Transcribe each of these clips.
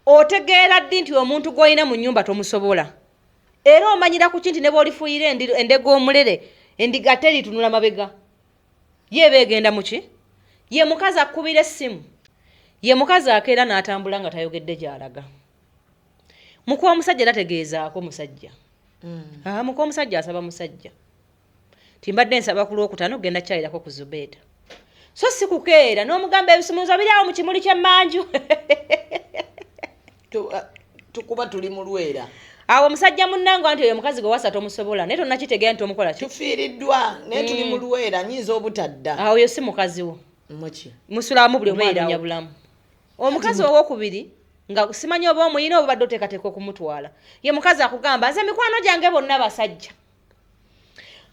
otegeera ddi nti omuntu gw'olina mu nnyumba tomusobola era omanyira ku kinti ne bw'olifuuyira endega omulere endiga teritunula mabega ye beegenda muki ye mukazi akkubira essimu ye mukazi akeera n'atambula nga tayogedde gy'alaga mukuwa omusajja tategeezaako musajja mukuwa omusajja asaba musajja timbadde nsaba ku Lwokutaano genda kyalirako ku Zubeeta so si kukeera n'omugamba ebisumuluzo biri awo mu kimuli ky'emmanju tukuba tuli mu Lwera awo omusajja munnange nti oyo mukazi gwe wasa tomusobola naye tonnakitegeera nti omukola ki tufiiriddwa naye tuli mu Lwera nyiza obutadda awo oyo si mukazi wo musulamu buli omwanya bulamu omukazi owokubiri nga simanyi oba omuyina oba badde oteekateeka okumutwala ye mukazi akugamba nze mikwano gyange bonna basajja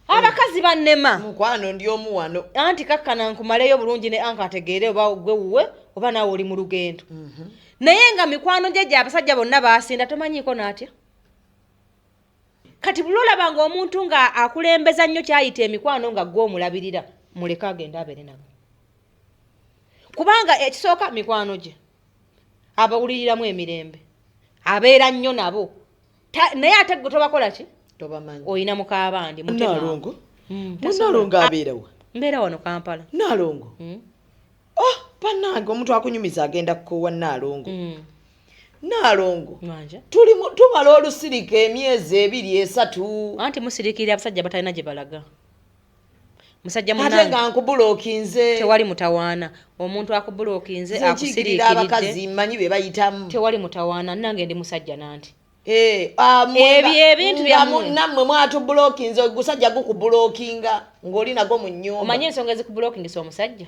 abakazi bannema mukwano ndi omu wano anti kakkana nkumaleyo bulungi ne anka ategeere oba gwe wuwe oba naawe oli mu lugendo naye nga mikwano gye abasajja bonna baasinda tomanyiiko n'atya kati buli olabanga omuntu nga akulembeza nnyo kyayita emikwano nga gwe omulabirira muleke agenda abeere nabo kubanga ekisooka mikwano gye abawuliriramu emirembe abeera nnyo nabo naye ate gwe tobakola ki tobamanyi oyina mukaabandi Nalongo Nalongo abeerawa mbeera wano Kampala Nalongo bannange omuntu akunyumiza agenda kukowa Nalongo Nalongo tumala olusirika emyezi 2-3 anti musirikirira abasajja batalina gye balaga musajja ate nga nkubulookinze tewali mutawaana omuntu akubulookinze akusirikiridde abakazi mmanyi be bayitamu tewali mutawaana nange ndi musajja nanti ebyo ebintu nammwe mwatubulookinze gusajja gukubulookinga ng'oli nago mu nnyumba omanye ensonga ezikubulookingisa omusajja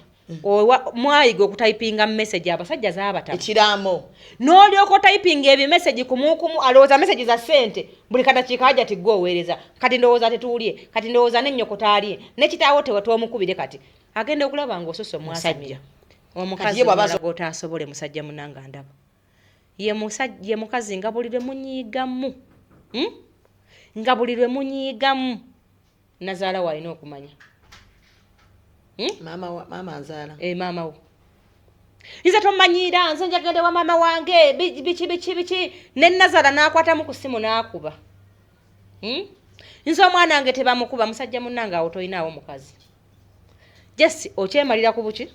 mwayiga okutayipinga message abasajja zaabatama ekiraamo n'olyoka otayipinga ebyo message kumukumu alowooza message za ssente buli kadakiika ajja tigwe oweereza kati ndowooza tetuulye kati ndowooza n'ennyoko taalye n'ekitaawo tewamukubire kati agenda okulaba ng'ososa omwasajja omukazi gw'otaasobole musajja munanga ndaba ye mukazi nga buli lwe munyiigamu nga buli lwe munyiigamu nazaala waalina okumanya maama nzaala maama wo nze tomanyiira nze njagende wa maama wange biki ne nazaala n'akwatamu ku ssimu n'akuba nze omwana wange tebamukuba musajja munnange awo toyinaawo mukazi jesi okyemalira ku buki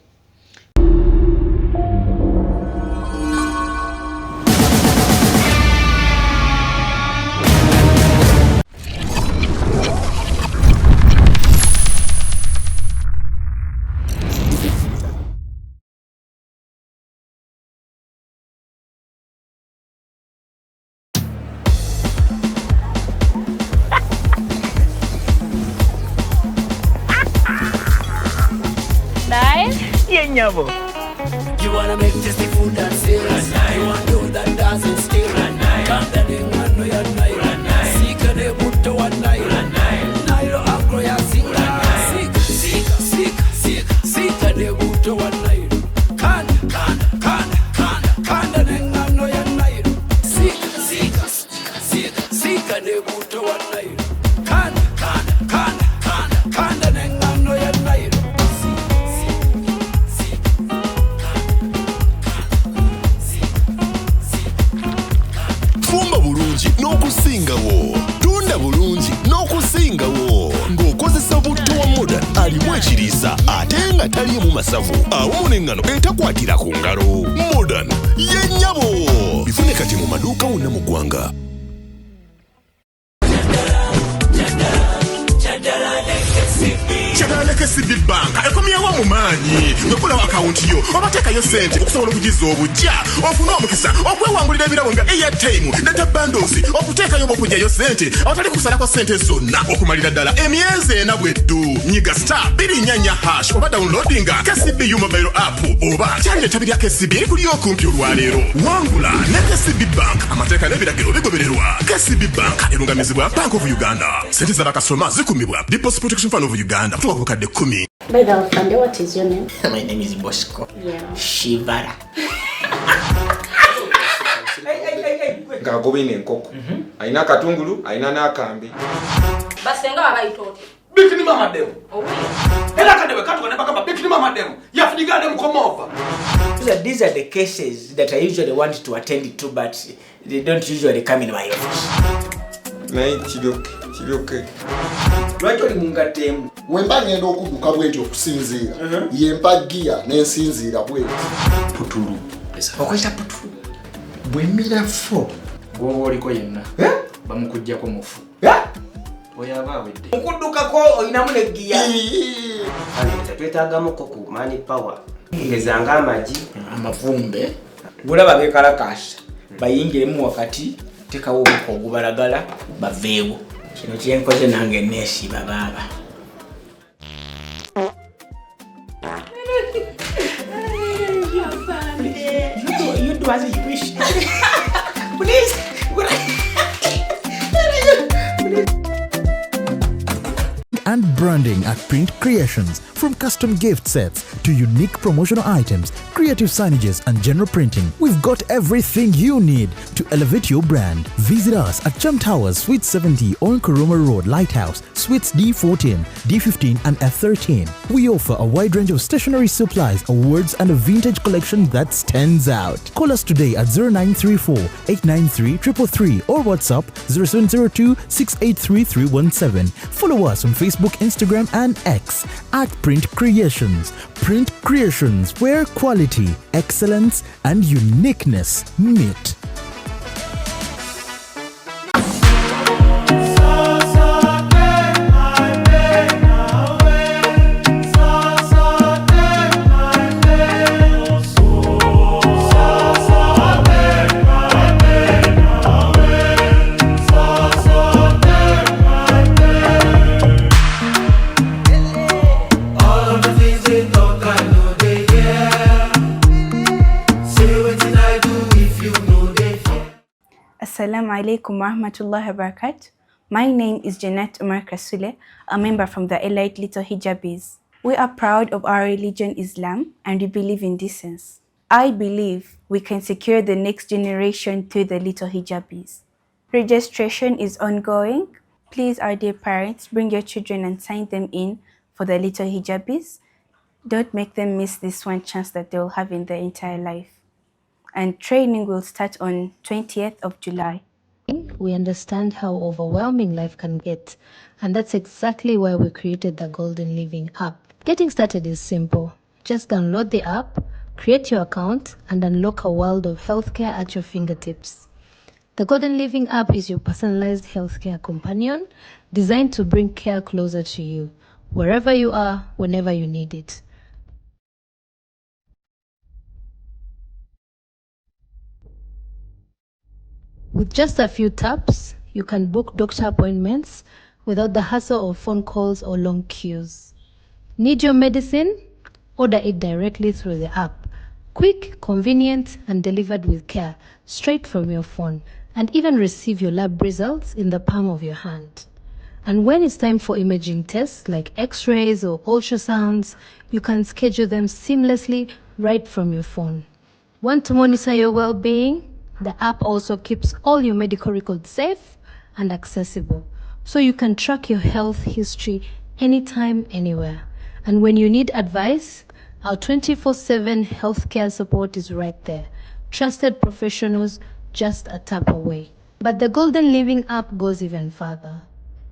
Nyabo. You wanna make tasty food and sales. You wanna do that dancing still. Come the ding and no ya night. Sika de butto one night. Nairo agro ya singa. Sika de butto one night. Can the ding and no ya night. Sika de butto one night. Can the ding and no ya night. Fumba bulungi n'okusingawo, tunda bulungi n'okusingawo ng'okozesa butto wa Modern alimu ekiriisa ate nga taliimu masavu awamu n'engano etakwatira ku ngalo. Modern ye nnyabo bifune kati mu maduuka wonna mu ggwanga. KCB Bank ekomyewo mu maanyi ng'okola akawunti yo obateekayo ssente okusobola okugiza obujja ofune omukisa okwewangulira ebirabo nga airtime data bundles okuteekayo oba okugyayo ssente awatali kusalako ssente zonna okumalira ddala emyezi 4 bweddu nyiga *244# oba downloadinga KCB mobile app oba kyalira ettabi lya KCB erikuli okumpi olwaleero wangula ne KCB Bank amateeka n'ebiragiro bigobererwa. KCB Bank erungamizibwa Bank of Uganda. Ssente z'abakasoma zikumibwa Deposit Protection Fund of Uganda. By the way, what is your name? My name is Bosco. Yeah. Shivara. Ngagobine enkoko. Aina katungulu, aina n'akambe. Basenga babayitote. Bikini mama demo. Owi. Era kadebe katuka ne bakaba bikini mama demo. Yafunyigande mkomova. these are the cases that I usually want to attend to, but they don't usually come in my office. Naye kiroke. Lwaki oli mungatemu? Wemba ngenda okubuka bwenti okusinziira. Yempa gia n'ensinziira bwenti. Putulu. Okwesa putulu. Bwemira fo. Gwoba oliko yenna. Bamukuggyako mufu. Oyaba awedde. Mukuddukako olinamu ne gia. Twetaagamuko ku money power. Ngezanga amagi. Amavumbe. Bulaba bekalakasa. Bayingiremu wakati. Tekawo omuko ogubalagala baveewo. Kino kyenkoze nange neesiba baaba. You do as you wish. Please. And branding at Print Creations. From custom gift sets to unique promotional items, creative signages and general printing, we've got everything you need to elevate your brand. Visit us at Chum Towers, Suite 70 on Kuruma Road, Lighthouse, Suites D14, D15 and F13. We offer a wide range of stationery supplies, awards and a vintage collection that stands out. Call us today at 0934 893 333 or WhatsApp 0702 683 317. Follow us on Facebook, Instagram and X at Print Creations. Print Creations, where quality, excellence and uniqueness meet. Assalamu alaikum warahmatullahi wabarakatuh. My name is Janet Umar Kasule, a member from the Elite Little Hijabis. We are proud of our religion Islam and we believe in decency. I believe we can secure the next generation through the Little Hijabis. Registration is ongoing. Please, our dear parents, bring your children and sign them in for the Little Hijabis. Don't make them miss this one chance that they will have in their entire life. And training will start on 20th of July. We understand how overwhelming life can get, and that's exactly why we created the Golden Living app. Getting started is simple. Just download the app, create your account, and unlock a world of healthcare at your fingertips. The Golden Living app is your personalized healthcare companion, designed to bring care closer to you, wherever you are, whenever you need it. With just a few taps, you can book doctor appointments without the hassle of phone calls or long queues. Need your medicine? Order it directly through the app. Quick, convenient, and delivered with care, straight from your phone, and even receive your lab results in the palm of your hand. And when it's time for imaging tests like x-rays or ultrasounds, you can schedule them seamlessly right from your phone. Want to monitor your well-being? The app also keeps all your medical records safe and accessible, so you can track your health history anytime, anywhere. And when you need advice, our 24/7 healthcare support is right there. Trusted professionals just a tap away. But the Golden Living app goes even further.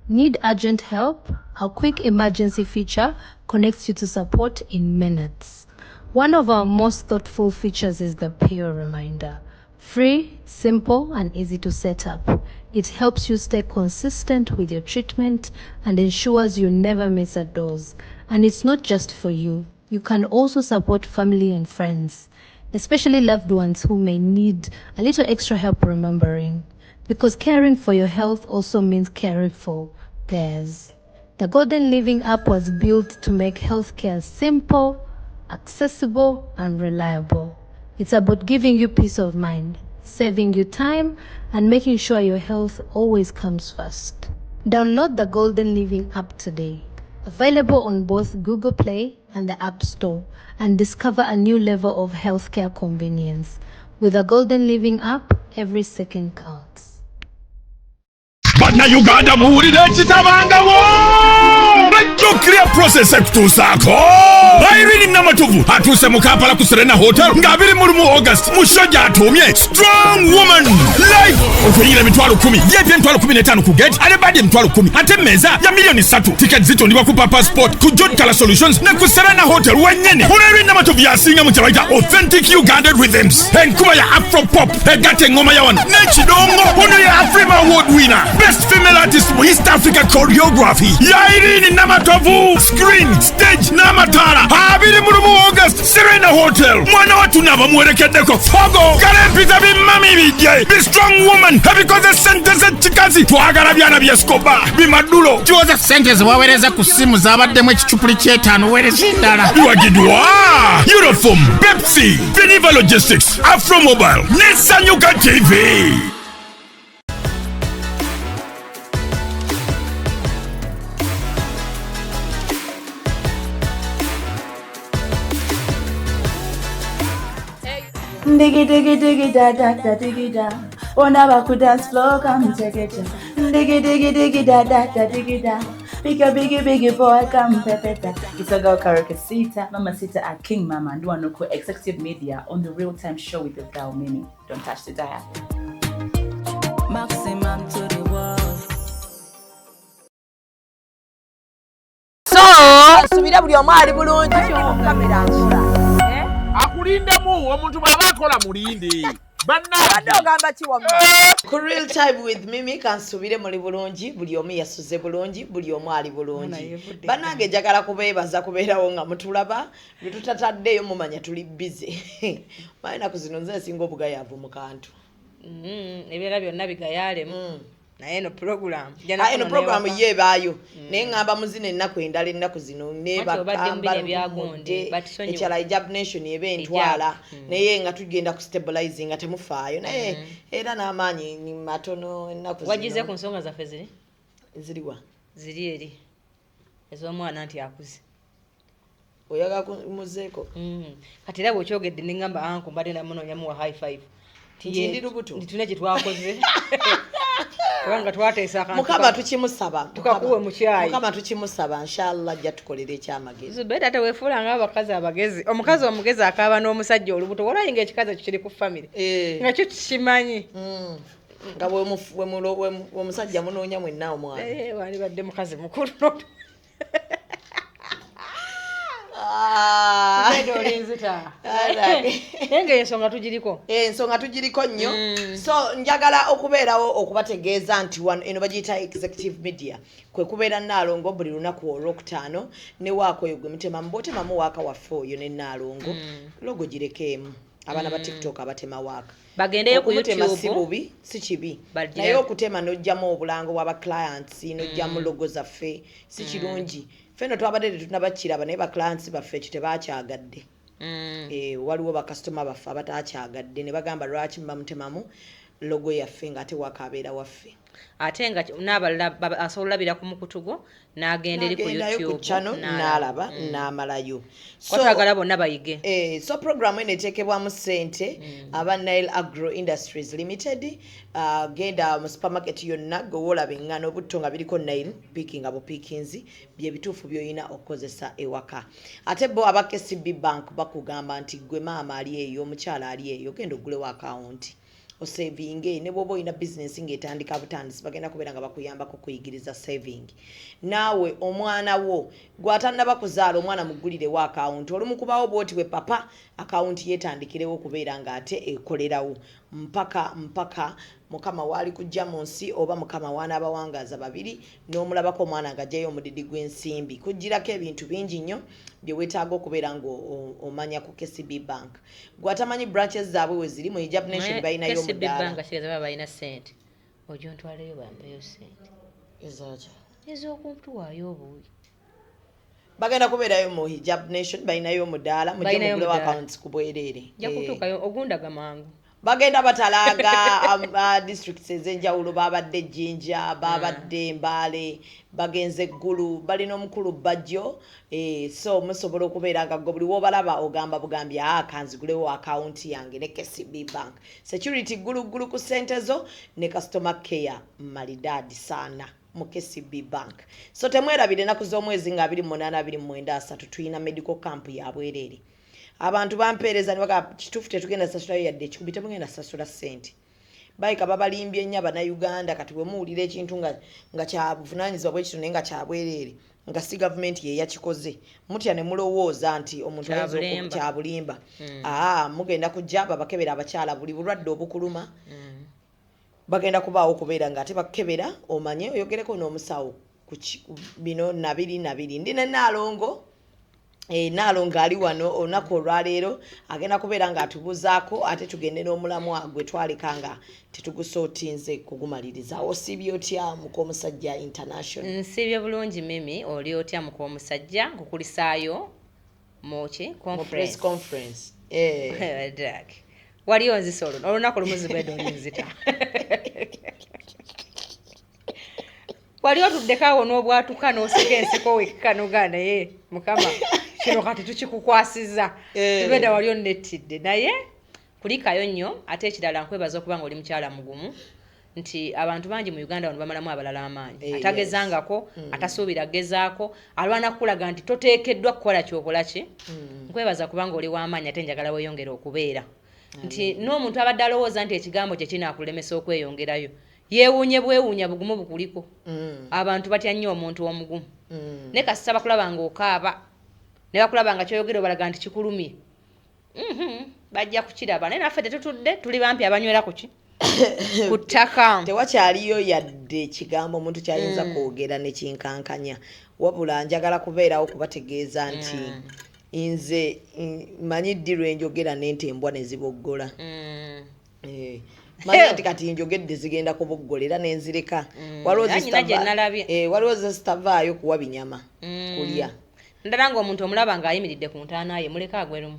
Need urgent help? Our quick emergency feature connects you to support in minutes. One of our most thoughtful features is the Pio Reminder. Free, simple, and easy to set up. It helps you stay consistent with your treatment and ensures you never miss a dose. And it's not just for you. You can also support family and friends, especially loved ones who may need a little extra help remembering. Because caring for your health also means caring for theirs. The Golden Living app was built to make healthcare simple, accessible, and reliable. It's about giving you peace of mind, saving you time, and making sure your health always comes first. Download the Golden Living app today. Available on both Google Play and the App Store, and discover a new level of healthcare convenience. With the Golden Living app, every second counts. But now you got the mood in the chitabanga. Jukira process ekutuusaako Irene Namatovu atuuse mu Kampala ku Serena Hotel nga 21 August mushoja atuumye Strong Woman live otuyira emitwalo 10 yebye emitwalo 15 ku gate ate badi emitwalo 10 ate meza ya milioni 3 tickets zitundibwa ku Papa Sport ku John Color Solutions ne ku Serena Hotel wennyene Irene Namatovu yasinga mu kyabaita authentic Ugandan rhythms enkuba ya Afro Pop egatta engoma ya wano n'ekidongo ono ye Afrima Award winner Best Female Artist mu East Africa Choreography ya Irene Namatovu screen stage n'amataala 21 August Serena Hotel mwana watu nava mwerekeddeko fogo kalempiza bimami bijje Be Strong Woman ebikoze sente z'ekikazi twagala byana byeskoba bimadulo kiwoza sente ziwawereza ku simu zabaddemu ekicupuli ky'etaano wereza endala biwagidwa Uniform Pepsi Viniva Logistics Afro Mobile Nesanyuka TV Diggy diggy diggy da da da diggy da. Wanna back dance floor, come take it. Diggy diggy diggy da da da diggy da. Big a biggie boy, come pepeta. It's a girl Karakasita, Mama Sita at King Mama, and one local executive media on the real time show with the girl Mimi. Don't touch the dial. Maximum to the world. So, subira buli omwali bulungi kamera nsula. Akulindemu omuntu baba akola mulindi. Banna ogamba ki wamma? Ku real time with Mimi kansubire muli bulungi buli omu yasuze bulungi buli omu ali bulungi. Bannange njagala kubeebaza kubeerawo nga mutulaba bwe tutataddeyo mumanya tuli busy. Mayina kuzino nze singa obugayaavu mu kantu. Ebyera byonna bigayaalemu. Naye no program. Eno program yeebaayo. Naye ngamba muzino ennaku endala ennaku zino ne bakamba ekyala Hijab Nation ebe entwala naye nga tugenda ku stabilizing nga temufaayo naye era n'amaanyi ni matono ennaku zino. Wagize ku nsonga zaffe ziri? Ziriwa? Ziri eri. Ez'omwana nti akuze. Oyaga kumuzeeko? Kati era bw'okyogedde ne ngamba anko mbadde namunonyamu wa high five. Ndi lubuto. Ntitune kye twakoze. Kubanga twateesa akantu. Mukama tukimusaba. Tukakuwe mu kyayi. Mukama tukimusaba inshallah ajja tukolera ekyamagezi. Zubeda tewefuula ng'abakazi abagezi. Omukazi omugezi akaaba n'omusajja olubuto. Olwayinga ekikazi kiri ku family. Nga kyo tukimanyi. Nga omusajja munoonya mwenna omwana. Wali badde mukazi mukulu. Zubeda olinzita. Nenge ensonga tugiriko. Ensonga tugiriko nnyo. So njagala okubeerawo okubategeeza nti wano eno bagiyita executive media. Kwe kubeera Naalongo buli lunaku olwokutaano ne waako oyo gwe mutema mbotemamu waaka waffe oyo ne Naalongo. Logo girekeemu. Abaana ba TikTok abatema waaka. Bagendeyo ku YouTube. Si bubi, si kibi. Naye okutema n'ojjamu obulango bw'aba clients, n'ojjamu logo zaffe, si kirungi. Feno twabadde tunabakiraba naye ba clients baffe ekyo tebakyagadde. Waliwo ba customer baffe abataakyaagadde ne bagamba lwaki bamutemamu logo yaffe ng'ate wakabeera waffe. Ate nga n'abalala asobola labira ku mukutugo n'agenda eri ku YouTube n'alaba n'amalayo. Twagala bonna bayige. So program eno eteekebwamu ssente aba Nile Agro Industries Limited. Genda mu supermarket yonna gwewoolaba eŋŋaano obutto nga biriko Nile picking abo pickings bye bituufu by'olina okukozesa ewaka. Ate bo aba KCB Bank bakugamba nti gwe maama ali eyo omukyala ali eyo genda ogulewo akawunti. Saving ne bwoba olina business ng'etandika butandisi bagenda kubeera nga bakuyambako kuyigiriza saving. Naawe omwana wo gw'atannaba kuzaala omwana mugulirewo akawunti olumukubawo bw'oti we papa akawunti yeetandikirewo okubeera ng'ate ekolerawo mpaka mukama waali kujja mu nsi oba mukama waanaaba wangaaza babiri n'omulabako omwana ng'ajjayo omudidi gw'ensimbi. Kujjirako ebintu bingi nnyo bye weetaaga okubeera ng'omanya ku KCB Bank. Gw'atamanyi branches zaabwe we ziri mu Hijab Nation balinayo omudaala. KCB Bank kigeza baba balina ssente. Ojja ontwaleyo bampeyo ssente. Ezaki? Ez'okuntuwaayo obuwi. Bagenda kubeerayo mu Hijab Nation balinayo omudaala mujje mugulewo accounts ku bwereere. Nja kutuukayo ogundaga mangu. Bagenda batalaaga districts ez'enjawulo babadde Jinja, babadde Mbale, bagenze Gulu, balina omukulu Bajjo. So musobola okubeera nga buli w'obalaba ogamba bugambi kanzigulewo account yange ne KCB Bank. Security gulu ku ssente zo ne customer care malidadi sana. mu KCB Bank. So temwerabire ennaku z'omwezi nga 28-29 tulina medical camp ya bwerere. Abantu bampeereza ne bagamba kituufu tetugenda sasulayo yadde ekikubi temugenda sasula ssente. Bayika babalimbye nnyo Abannayuganda kati bwe muwulira ekintu nga kya buvunaanyizibwa bw'ekito naye nga kya bwerere nga si gavumenti ye yakikoze mutya ne mulowooza nti omuntu kya bulimba. Mugenda kujja babakebera abakyala buli bulwadde obukuluma bagenda kubaawo okubeera nga ate bakebera omanye oyogereko n'omusawo ku bino 2 ndi ne Naalongo Naalongo ali wano olunaku olwaleero agenda kubeera nga atubuzaako ate tugende n'omulamwa gwe twaleka nga tetugusootinze kugumaliriza. Osibye otya Mukomusajja International? Nsibye bulungi Mimi, oli otya Mukomusajja nkukulisaayo moki press conference waliyo nzisolo olunaku lumuzibwedde olinzita waliyo tuddekaawo n'obwatuka n'oseka enseko wekka n'ogana naye Mukama kino kati tukikukwasiza tubedda waliyo nettidde naye kulikayo nnyo ate ekirala nkwebaza okuba nga oli mukyala mugumu nti abantu bangi mu Uganda wano bamalamu abalala amaanyi atagezangako atasuubira gezaako alwana kulaga nti toteekeddwa kukola kyokola ki nkwebaza kubanga oli w'amaanyi ate njagala weeyongera okubeera nti n'omuntu abadde alowooza nti ekigambo kye kinaakulemesa okweyongerayo yeewuunye bwewuunya bugumu bukuliko abantu batya nnyo omuntu omugumu ne kasita bakulaba nga okaaba ne bakulaba nga kyoyogera obalaga nti kikulumye bajja kukiraba naye naffe tetutudde tuli bampi abanywera ku ki ku ttaka tewakyaliyo yadde ekigambo omuntu kyayinza kwogera ne kinkankanya wabula njagala kubeerawo kubategeeza nti nze manyi ddi lwe njogera n'entembwa ne ziboggola manyi nti kati njogedde zigenda kuboggolera n'enzireka waliwo zesitavaayo kuwa binyama kulya ndala ng'omuntu omulaba ng'ayimiridde ku ntaana ye muleka agwerumu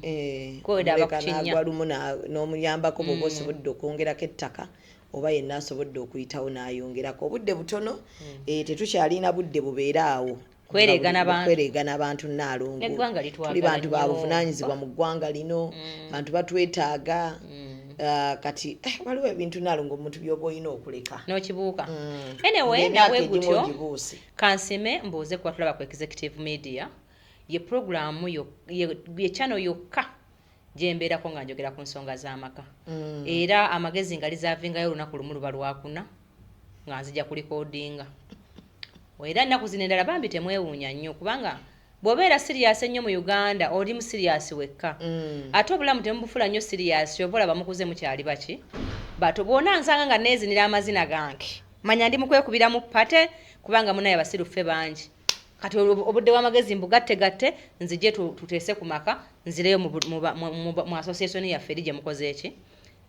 kwedaba kukinnya agwalumu n'omuyambako bw'oba osobodde okwongerako ettaka oba yenna asobodde okuyitawo n'ayongerako obudde butono tetukyalina budde bubeeraawo kwereegana abantu Naalongo tuli bantu ba buvunaanyizibwa mu ggwanga lino bantu batwetaaga kati waliwo ebintu Naalongo omuntu by'oba olina okuleka n'okibuuka anyway nawe gutyo kansime mbuuze kuba tulaba ku Executive Media ye programu ye channel yokka gyembeerako nga njogera ku nsonga z'amaka era amagezi nga lizaavingayo olunaku lumu luba lwakuna nga nzija kulikodinga era ennaku zino endala bambi temwewuunya nnyo kubanga bw'obeera siriyaasi ennyo mu Uganda oli mu siriyaasi wekka ate obulamu temubufula nnyo siriyaasi oba olaba mukuze mukyali baki bato bwona nsanga nga neezinira amazina gange manya ndi mukwekubira mu pate kubanga munaye abasiruffe bangi kati obudde w'amagezi mbugatte nzije tuteese ku maka nzireyo mu association yaffe eri gye mukoze eki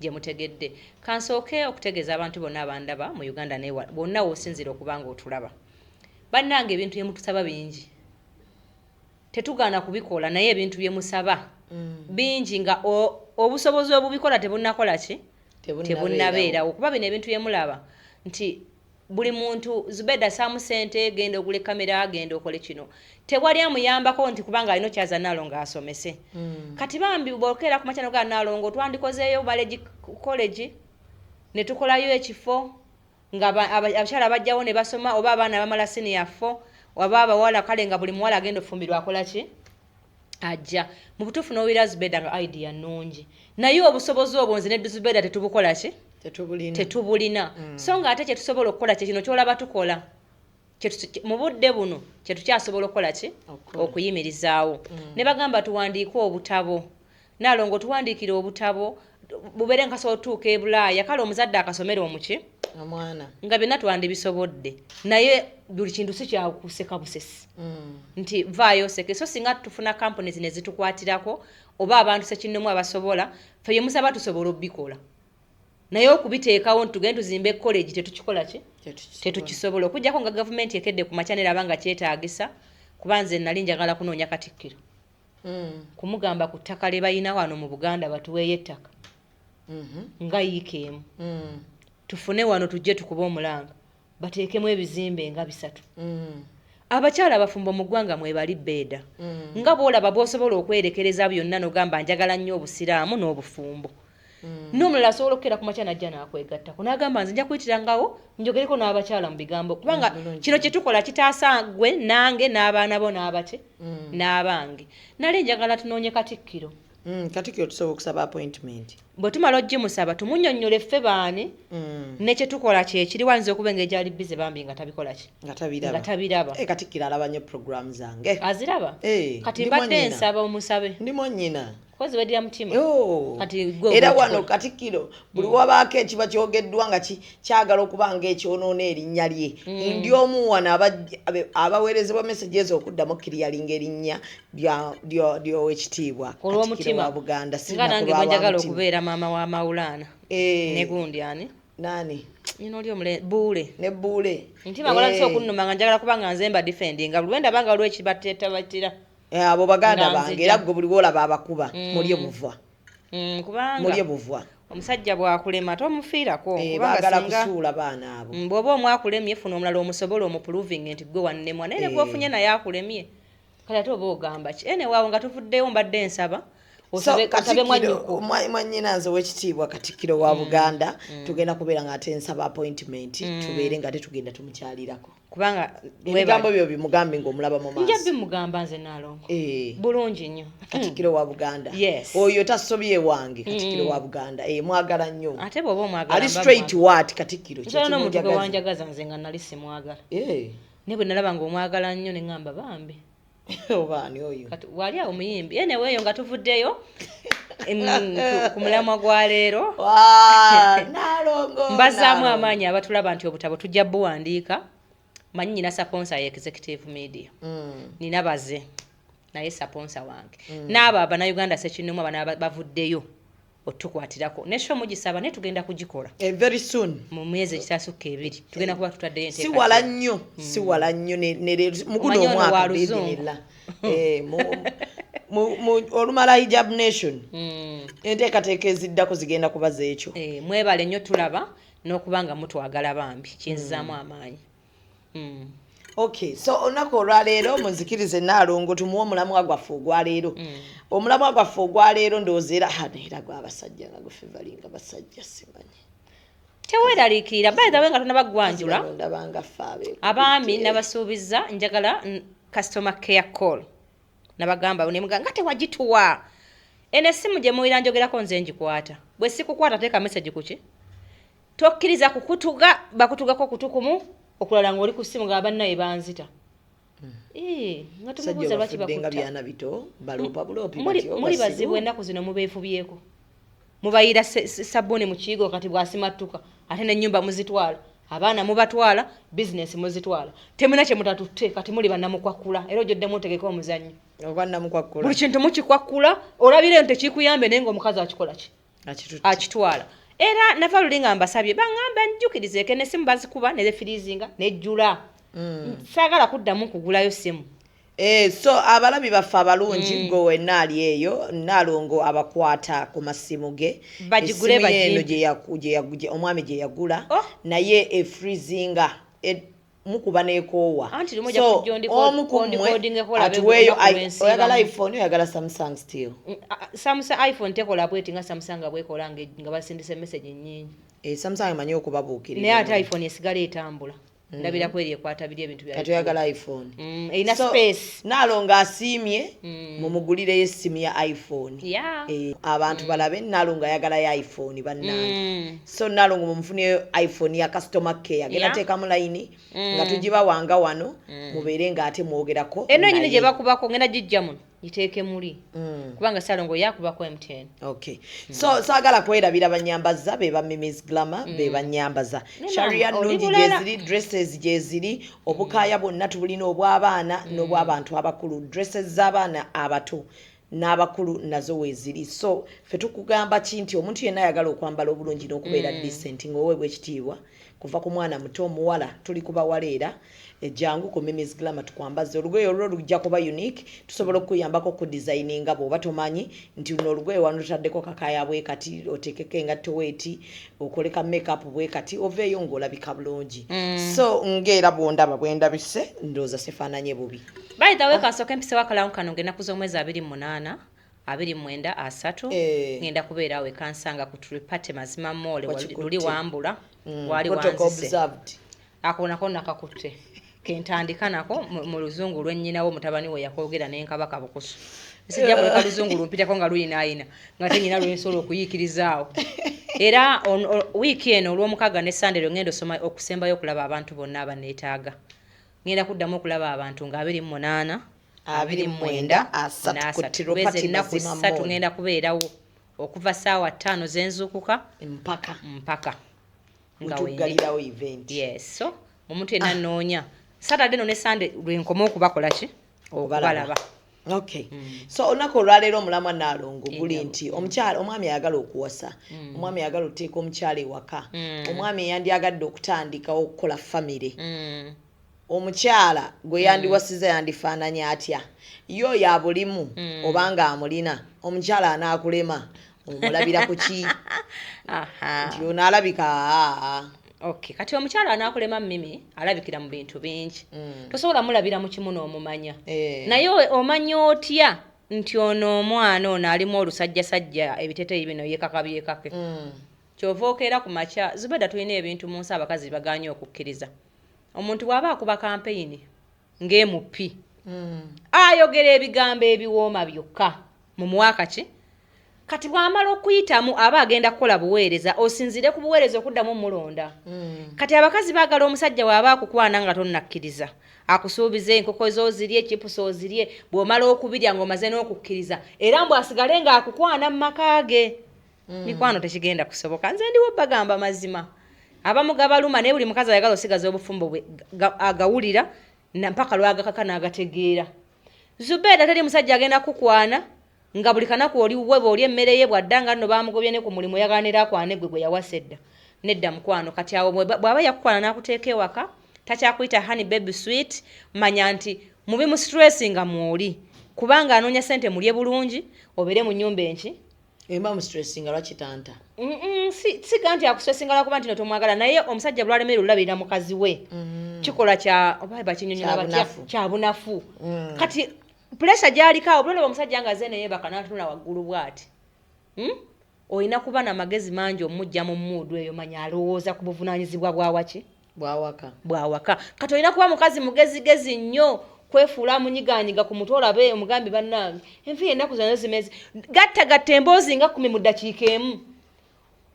gye mutegedde kansooke okutegeeza abantu bonna abandaba mu Uganda ne bonna w'osinzira okubanga otulaba bannange ebintu bye mutusaba bingi tetugaana kubikola naye ebintu bye musaba bingi nga obusobozi obubikola tebunnakola ki tebunnabeerawo kuba bino ebintu bye mulaba nti buli muntu Zubeda saamu sente genda ogule kamera genda okole kino tewali amuyambako nti kubanga alina kyaza Naalongo asomese kati bambi bwokera ku makyano ga Naalongo twandikozeeyo Baleji college ne tukolayo ekifo nga abakyala bajjawo ne basoma oba abaana bamala senior 4 waba abawala kale nga buli muwala agenda ofumbirwa akola ki ajja mu butuufu n'owira Zubeda nga idea nnungi naye obusobozi obwo nze ne Zubeda tetubukola ki tetubulina so nga ate kyetusobola okukola kye kino kyolaba tukola mu budde buno kyetukyasobola okukola ki okuyimirizaawo ne bagamba tuwandiike obutabo Naalongo tuwandiikire obutabo bubeere nkasobola otuuka e Bulaaya kale omuzadde akasomera omuki omwana nga byonna twandibisobodde naye buli kintu si kyakuseka busesi nti vaayo seke so singa tufuna companies ne zitukwatirako oba abantu sekinnomu abasobola ffe bye musaba tusobola obikola naye okubiteekawo ntugende tuzimbe college tetukikola ki tetukisobola okujjako nga gavumenti ekedde ku machanel abanga kyetaagisa kuba nze nali njagala kunoonya Katikkiro kumugamba ku ttaka lye balina wano mu Buganda batuweeyo ettaka nga yiikeemu tufune wano tujje tukuba omulanga bateekemu ebizimbe nga 3 abakyala abafumbo mu ggwanga mwebali Beda nga bw'olaba bw'osobola okwerekereza byonna n'ogamba njagala nnyo obusiraamu n'obufumbo n'omulala asobola okukeera ku makya najja n'akwegattako n'agamba nze nja kuyitirangawo njogereko n'abakyala mu bigambo kubanga kino kye tukola kitaasa gwe nange n'abaana bo n'abate n'abange nali njagala tunoonye Katikkiro Katikkiro tusobola okusaba appointment bwe tumala ogimusaba tumunnyonnyole ffe baani nekye tukola kyekiri wayinza okuba engeri gyali bize bambi nga tabikola ki nga tabiraba Katikkiro alaba nnyo program zange aziraba kati mbadde nsaba omusabe ndimo nnyina kozi wedira mutima kati gwe era wano Katikkiro buli wabaako ekiba kyogeddwa nga kyagala okuba ng'ekyonoona erinnya lye ndi omu wano abaweerezebwa messages okuddamu kiriyalinga erinnya ly'owekitiibwa Katikkiro wa Buganda nga nange bwenjagala okubeera maama wa Maulana ne gundi ani nani nino oli omule Buule ne Buule ntima ngola nso okunnuma nga njagala kubanga nze mba defendinga lwenda banga lw'ekibateetabatira abo baganda bange era gwe buli lwolaba abakuba mulye buvwa mulye buvwa omusajja bwakulema tomufiirako bagala kusuula baana abo bw'oba omwakulemye funa omulala omusobola omuproving nti gwe wannemwa naye ne gwofunye naye akulemye kale ate oba ogamba ki ene waawo nga tuvuddeyo mbadde nsaba osabe mwanyina nze owekitiibwa Katikkiro wa Buganda tugenda kubeera nga ate nsaba appointment tubeere nga tetugenda tumukyalirako kubanga ebigambo byo bimugambe ng'omulaba mu maaso nja bimugamba nze Nalongo bulungi nnyo Katikkiro wa Buganda oyo tasobye wange Katikkiro wa Buganda mwagala nnyo ate bw'oba omwagala ali straight what Katikkiro nsobola n'omuntu gwe wanjagaza nze nga nali simwagala ne bwe nalaba ng'omwagala nnyo ne ŋŋamba bambi obaani oyo wali awo muyimbi anyway eyo nga tuvuddeyo ku mulamwa gwa leero mbazaamu amaanyi abatulaba nti obutabo tujja buwandiika manyi nina saponsa ya executive media nina baze naye saponsa wange n'abo abannayuganda sekinnomu abana bavuddeyo otukwatirako nesho mugisaba ne tugenda kugikola very soon mu myezi egitasukka 2 tugenda kuba tutaddeyo enteeka si wala nnyo ne muguno omwaka bibinilla olumala hijab nation enteekateeka eziddako zigenda kubaza ekyo mwebale nnyo tulaba n'okubanga mutwagala bambi kinzizaamu amaanyi Okay, so olunaku olwaleero munzikirize Nalongo tumuwa omulamwa gwaffe ogwaleero omulamwa gwaffe ogwaleero ndowooza era gw'abasajja nga gwefe basajja simanyi teweeraliikirira bayitawe nga tonabagwanjula abaami nabasuubiza njagala customer care call nabagamba nemuganga tewagituwa ene essimu gye muwira njogerako nze ngikwata bwe sikukwata teeka message kuki tokkiriza kukutuga bakutugako kutukumu okulala ng'oli ku ssimu nga bannaye banzita nga tumubuuza lwaki muli bazibu ennaku zino mubeefubyeko mubayira sabbuuni mu kiyigo kati bwasimattuka ate n'ennyumba muzitwala abaana mubatwala bizinesi muzitwala temuna kye mutatutte kati muli bannamukwakkula era ojjodde mutegeka omuzannyo buli kintu mukikwakkula olabire nti tekikuyambe naye ng'omukazi akikola ki akitwala era nava lulinga mbasabye bangamba njukirize ke nesimu bazikuba ne firizinga nejjula sagala kuddamu kugulayo simu so abalabi baffe abalungi go enaali eyo Nalongo abakwata ku masimu ge bagigule gye omwami gye yagula naye efrizinga mukuba nekoowa atuweeyo oyagala iPhone oyagala Samsung still Samsung iPhone tekola bweti nga Samsung bwekola nga basindise message nnyingi Samsung imanyi okubabuukirira naye ate iPhone esigala etambula ndabira kweri ekwata biri ebintu bya oyagala iPhone erina space Nalongo asiimye mumugulireyo essimu ya iPhone abantu balabe Nalongo ayagala ya iPhone bannange so Nalongo mumufuneyo iPhone ya customer care agenda teekamu layini nga tugibawanga wano mubeere nga ate mwogerako eno nyine gye bakubako ngenda gijja muno iteeke muli kubanga Salongo yakubako MTN so saagala kwerabira banyambaza be ba Mimi's Glamour be banyambaza sharia nungi gyeziri dresses gyeziri obukaaya bwonna tubulina obw'abaana n'obw'abantu abakulu dresses z'abaana abato n'abakulu nazo weeziri so fe tukugamba ki nti omuntu yenna ayagala okwambala obulungi n'okubeera decent ng'oweebwa ekitiibwa kuva ku mwana muto omuwala tuli kubawala era ejjangu ku Mimi's Glamour tukwambaze olugoye olwo lujja kuba unique tusobola okuyambako ku designinga bw'oba tomanyi nti luno olugoye wano tutaddeko kakaaya bwe kati oteekeko engatto weeti okoleka makeup bwe kati oveeyo ng'olabika bulungi so ng'era bw'ondaba bwe ndabise ndowooza sefaananye bubi by the way kasooka empisewo akalamu kano ng'ennaku z'omwezi 28 29 ngenda kubeera awe kansanga ku Tripate mazima mole luli wambula wali wanzise akonako nakakutte kentandika nako mu luzungu lwennyinawo mutabani we yakogera n'enkabaka bukusu sijja kuleka luzungu lumpitako nga luyinaayina nga tenyina lwensobola okuyiikirizaawo era wiiki eno olw'omukaga ne Sande ngenda osoma okusembayo okulaba abantu bonna abaneetaaga ngenda kuddamu okulaba abantu nga 28 ennaku 3 ngenda kubeerawo okuva ssaawa 5 z'enzuukuka mpaka nga wegalirawo event. Yes, so omuntu yenna annoonya Saturday no ne Sunday lwenkoma okubakola ki okubalaba. Okay. So onako olwaleero omulamwa Nalongo guli nti omwami ayagala okuwasa, omwami ayagala oteeka omukyala ewaka, omwami yandyagadde okutandikawo okukola family. Omukyala gwe yandiwasiza yandifaananya atya? Yo ya bulimu obanga amulina omukyala anaakulema omulabira ku ki? Nti onaalabika Okay, kati omukyala anaakulema Mimi alabikira mu bintu bingi. Tosobola mulabira mu kimu n'omumanya. Naye omanya otya nti ono omwana ono alimu olusajjasajja ebiteteeyi bino yekakabyekake. Kyova okeera ku makya Zubeda tulina ebintu mu nsi abakazi baganye okukkiriza. Omuntu bw'aba akuba kampeyini ng'emupi ayogera ebigambo ebiwooma byokka mu mwaka ki kati bw'amala okuyitamu aba agenda kukola buweereza osinzire ku buweereza okuddamu mulonda. Kati abakazi baagala omusajja bw'aba akukwana nga tonnakkiriza akusuubiza enkoko z'ozirye chipusi ozirye bw'omala okubirya ng'omaze n'okukkiriza era mbw asigale ng'akukwana mu maka ge. Mikwano tekigenda kusoboka. Nze ndiwo bagamba mazima abamu gabaluma naye buli mukazi ayagala osigaza obufumbo bwe agawulira mpaka lwagakaka n'agategeera. Zubeda tali musajja agenda kukwana nga buli kanaku oli webo oli emmere ye bwaddanga nno bamugobye ne ku mulimu yaganira akwane gwe yawasedda nedda mukwano kati awo bw'aba yakukwana n'akuteeka ewaka takyakuyita honey baby sweet manya nti mubi mu stressinga mwoli kubanga anoonya sente mulye bulungi obere mu nnyumba enki emba mu stressinga lwakitanta si ganti akusstressinga lwakuba nti no tomwagala naye omusajja bulwalemere olulabirira mukazi we kikola kya oba bakinyonyola batya kya bunafu kati pressure gyalika obulole omusajja nga zene yebaka n'atunula waggulu bwati oyina kuba na magezi mangi omujja mu mmuudu eyo manya alowooza ku buvunaanyizibwa bwawaka kati oyina kuba mukazi mugezigezi nnyo kwefuula munyiganyiga ku mutwe olabe omugambi bannange envi ennaku zino zimezi gattagatta emboozi nga 10 mu ddakiika emu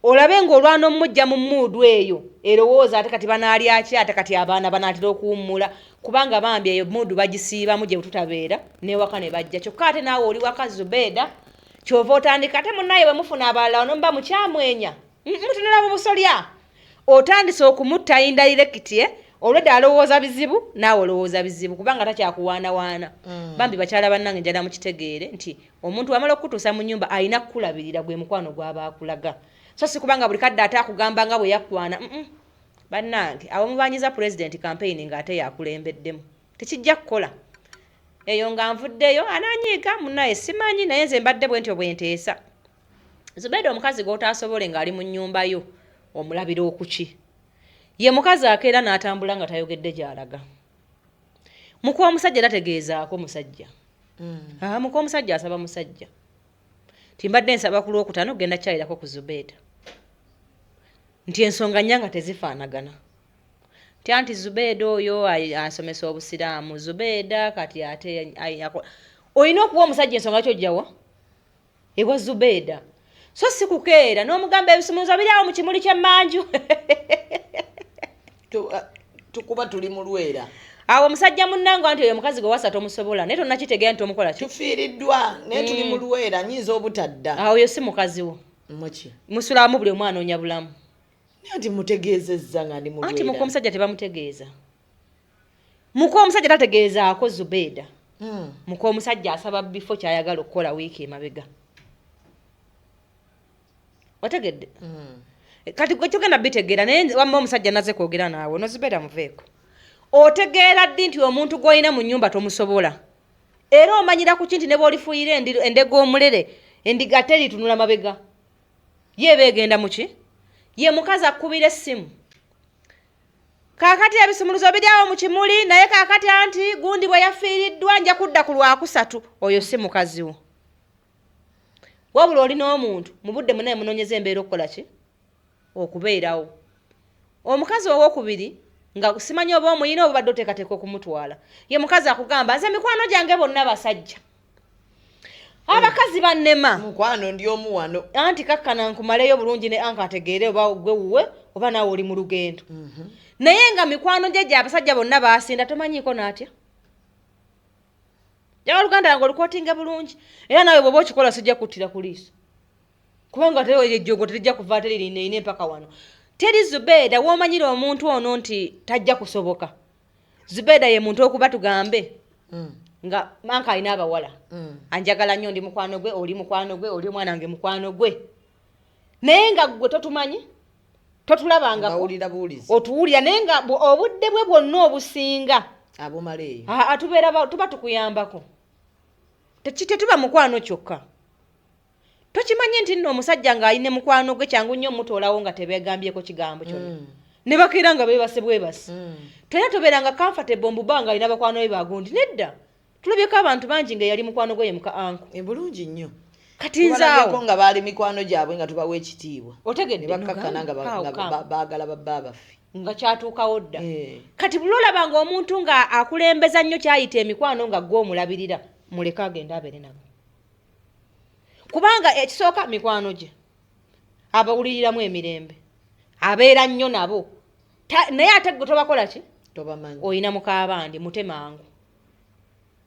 olabe ng'olwana omujja mu mmuudu eyo erowooza ate kati banaalya ki ate kati abaana banaatera okuwummula kubanga bambi eyo mmuudu bagisiibamu gye bututabeera n'ewaka ne bajja kyokka ate naawe oli waka Zubeda kyova otandika ate munnaye bwe mufuna abalala ono muba mukyamwenya mutunula mu busolya otandise okumutta indirecti olwedde alowooza bizibu naawe olowooza bizibu kubanga takyakuwaanawaana bambi bakyala bannange njala mukitegeere nti omuntu wamala okutuusa mu nnyumba alina kukulabirira gwe mukwano gw'aba akulaga so si kubanga buli kadde ate akugamba nga bwe yakwana bannange abo mubanyiza president campaign ng'ate yakulembeddemu tekijja kukola eyo nga nvuddeyo ananyiika munnaye simanyi naye nze mbadde bwe ntyo bwe nteesa Zubeda omukazi gw'otaasobole ng'ali mu nnyumba yo omulabira okuki ye mukazi akeera n'atambula nga tayogedde gy'alaga mukuwa omusajja tategeezaako musajja mukuwa omusajja asaba musajja timbadde nsaba ku lwokutaano kugenda kyalirako ku Zubeda nti ensonga nnyanga tezifaanagana anti Zubeda oyo asomesa obusiraamu Zubeda kati ate olina okuwa omusajja ensonga kyojjawa ewa Zubeda so si kukeera n'omugamba ebisumuluzo biryawo mu kimuli ky'emmanju tukuba tuli mu lwera awo omusajja munnange anti oyo omukazi gwe wasa tomusobola naye tonnakitegeera nti omukola ki tufiiriddwa naye tuli mu lwera nyiza obutadda awo oyo si mukazi wo musulaamu buli omu anoonya bulamu nti mutegeezezza nga ndi mu lwera anti mukuwa omusajja tebamutegeeza mukuwa omusajja tategeezaako Zubeda mukuwa omusajja asaba bifo kyayagala okukola wiiki emabega wategedde kati kyogenda bitegeera naye wamma omusajja naze kwogera naawe no Zubeda muveeko otegeera ddi nti omuntu gw'olina mu nnyumba tomusobola era omanyira ku ki nti ne bw'olifuuyira endega omulere endiga teritunula mabega ye beegenda mu ki ye mukazi akkubira essimu kaakati ebisumuluzo biryawo mu kimuli naye kaakati anti gundi bwe yafiiriddwa nja kudda ku lwakusatu oyo si mukazi wo wabula oli n'omuntu mu budde munaye munoonyeza embeera okukola ki okubeerawo omukazi ow'okubiri nga simanyi oba omuyina oba badde oteekateeka okumutwala ye mukazi akugamba nze mikwano gyange bonna basajja abakazi bannema mukwano ndi omu wano anti kakkana nkumaleyo bulungi ne anka ategeere oba gwe wuwe oba naawe oli mu lugendo naye nga mikwano gye abasajja bonna baasinda tomanyiiko n'atya jaga luganda yange olukootinga bulungi era naawe bw'oba okikola sijja kuttira ku liiso kubanga teyo ejjogo terijja kuva teririneine empaka wano teri Zubeida w'omanyira omuntu ono nti tajja kusoboka Zubeida ye muntu okuba tugambe nga manka alina abawala anjagala nnyo ndi mukwano gwe oli omwana wange mukwano gwe naye nga gwe totumanyi totulabangako otuwulira naye nga obudde bwe bwonna obusinga abumaleeyo tuba tukuyambako tetuba mukwano kyokka tokimanyi nti nno omusajja ng'alina mukwano gwe kyangu nnyo omutoolawo nga tebeegambyeko kigambo kyonna ne bakeera nga beebase bwebase tolina tobeeranga comfortable mbubanga alina bakwano be bagundi nedda tulabyeko abantu bangi nga yali mukwano gwe ye muka anko bulungi nnyo kati nzaawo nga baali mikwano gyabwe nga tubawa ekitiibwa otegedde bakkakkana nga baagala babba baffe nga kyatuukawo dda kati buli olabanga omuntu nga akulembeza nnyo kyayita emikwano nga gw'omulabirira muleke agenda abeere nabo kubanga ekisooka mikwano gye abawuliriramu emirembe abeera nnyo nabo naye ate gwe tobakola ki tobamanyi oyina mukaabandi mutemangu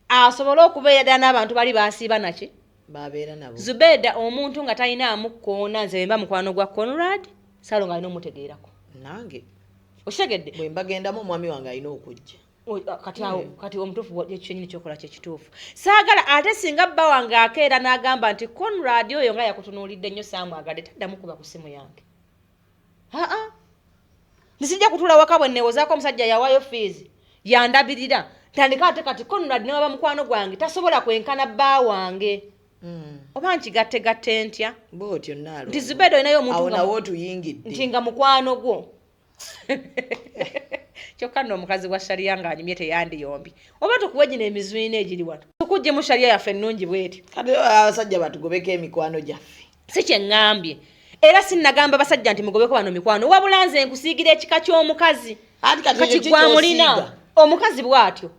asobola okubeera n'abantu bali baasiiba naki babeera nabo Zubeida omuntu nga talinaamu koona nze bemba mukwano gwa Conrad salo nga alina omutegeerako nange okitegedde bwe mbagendamu omwami wange alina okujja kati omutuufu ekyenyini kyokola kyekituufu saagala ate singa bba wange akeera n'agamba nti Conrad oyo nga yakutunuulidde nnyo saamwagadde taddamu kuba ku simu yange nisijja kutula waka bwe neewozaako omusajja yawaayo fees yandabirira tandika ate kati Conrad ne waba mukwano gwange tasobola kwenkana bba wange oba nkigattegatte ntya bwotyo nalo nti Zubeida olinayo omuntu nawo tuyingidde nti nga mukwano gwo kyokka nno omukazi wa shaliya ng'anyumye teyandiyombi oba tukuwe gino emizwina egiri wano tukuggyemu shaliya yaffe ennungi bweti kati abasajja batugobeko emikwano gyaffe si kye ŋŋambye era sinnagamba basajja nti mugobeko bano mikwano wabula nze nkusiigira ekika ky'omukazi kati gwamulina omukazi bw'atyo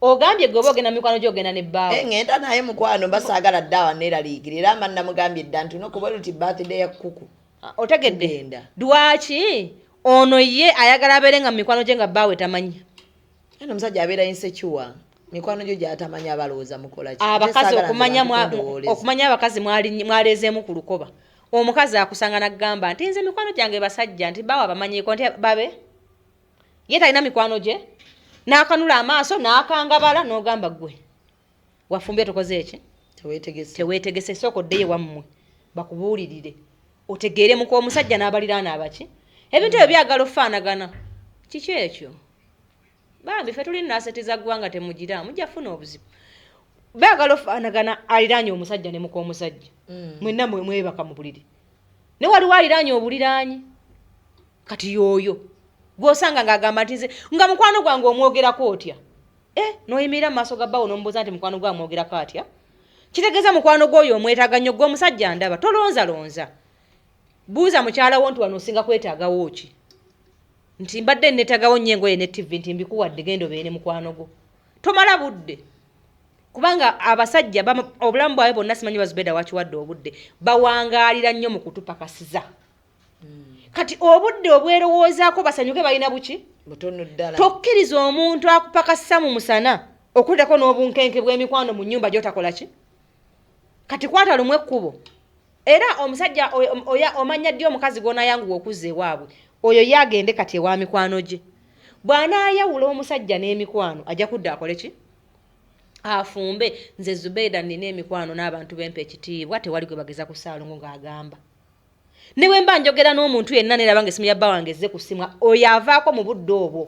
ogambye gwe oba ogenda mikwano gy'ogenda ne bbaawe ŋŋenda naye mukwano basaagala ddaawa neeraliikira era mba namugambye edda nti nokuba luti birthday ya kuku otegedde lwaki ono ye ayagala abeere nga mikwano gye nga bbaawe tamanyi eno omusajja abeera insecure mikwano gyo gyatamanyi abalowooza mukola ki abakazi okumanya abakazi mwaleezeemu ku lukoba omukazi akusanga n'agamba nti nze mikwano gyange basajja nti bbaawe abamanyiiko nti babe ye talina mikwano gye n'akanula amaaso n'akangabala n'ogamba ggwe wafumbye tukoze eki teweetegese sooka oddeyo wammwe bakubuulirire otegeere muko omusajja n'abaliraana abaki ebintu ebyo byagala okufaanagana kiki ekyo bambi ffe tuli nasetiza ggwanga temugira mujja funa obuzibu byagala okufaanagana aliraanye omusajja ne muko omusajja mwenna mwebaka mu buliri ne waliwo aliraanye obuliraanyi kati yooyo gw'osanga ng'agamba nti nze nga mukwano gwange omwogerako otya n'oyimirira mu maaso ga bbaawo n'omubuuza nti mukwano gwe amwogerako atya kitegeeza mukwano gw'oyo omwetaaga nnyo gwe omusajja ndaba tolonzalonza buuza mukyalawo nti wano osinga kwetaagawo ki nti mbadde neetaagawo nnyo engoye ne TV nti mbikuwadde genda obeere mukwano gwo tomala budde kubanga abasajja obulamu bwabwe bwonna simanyi Zubeida wakiwadde obudde bawangaalira nnyo mu kutupakasiza kati obudde obwerowoozaako basanyuke balina buki butono ddala tokkiriza omuntu akupakasa mu musana okuddako n'obunkenke bw'emikwano mu nnyumba gy'otakola ki kati kwata lumu ekkubo era omusajja omanya ddi omukazi gw'onaayanguwa okuzza ewaabwe oyo ye agende kati ewa mikwano gye bw'anaayawula omusajja n'emikwano ajja kudda akole ki afumbe nze Zubeida nina emikwano n'abantu bempa ekitiibwa tewali gwe bageza ku Ssaalongo ng'agamba ne bwe mba njogera n'omuntu yenna neraba nga essimu ya bba wange ezze ku ssimu oyo avaako mu budde obwo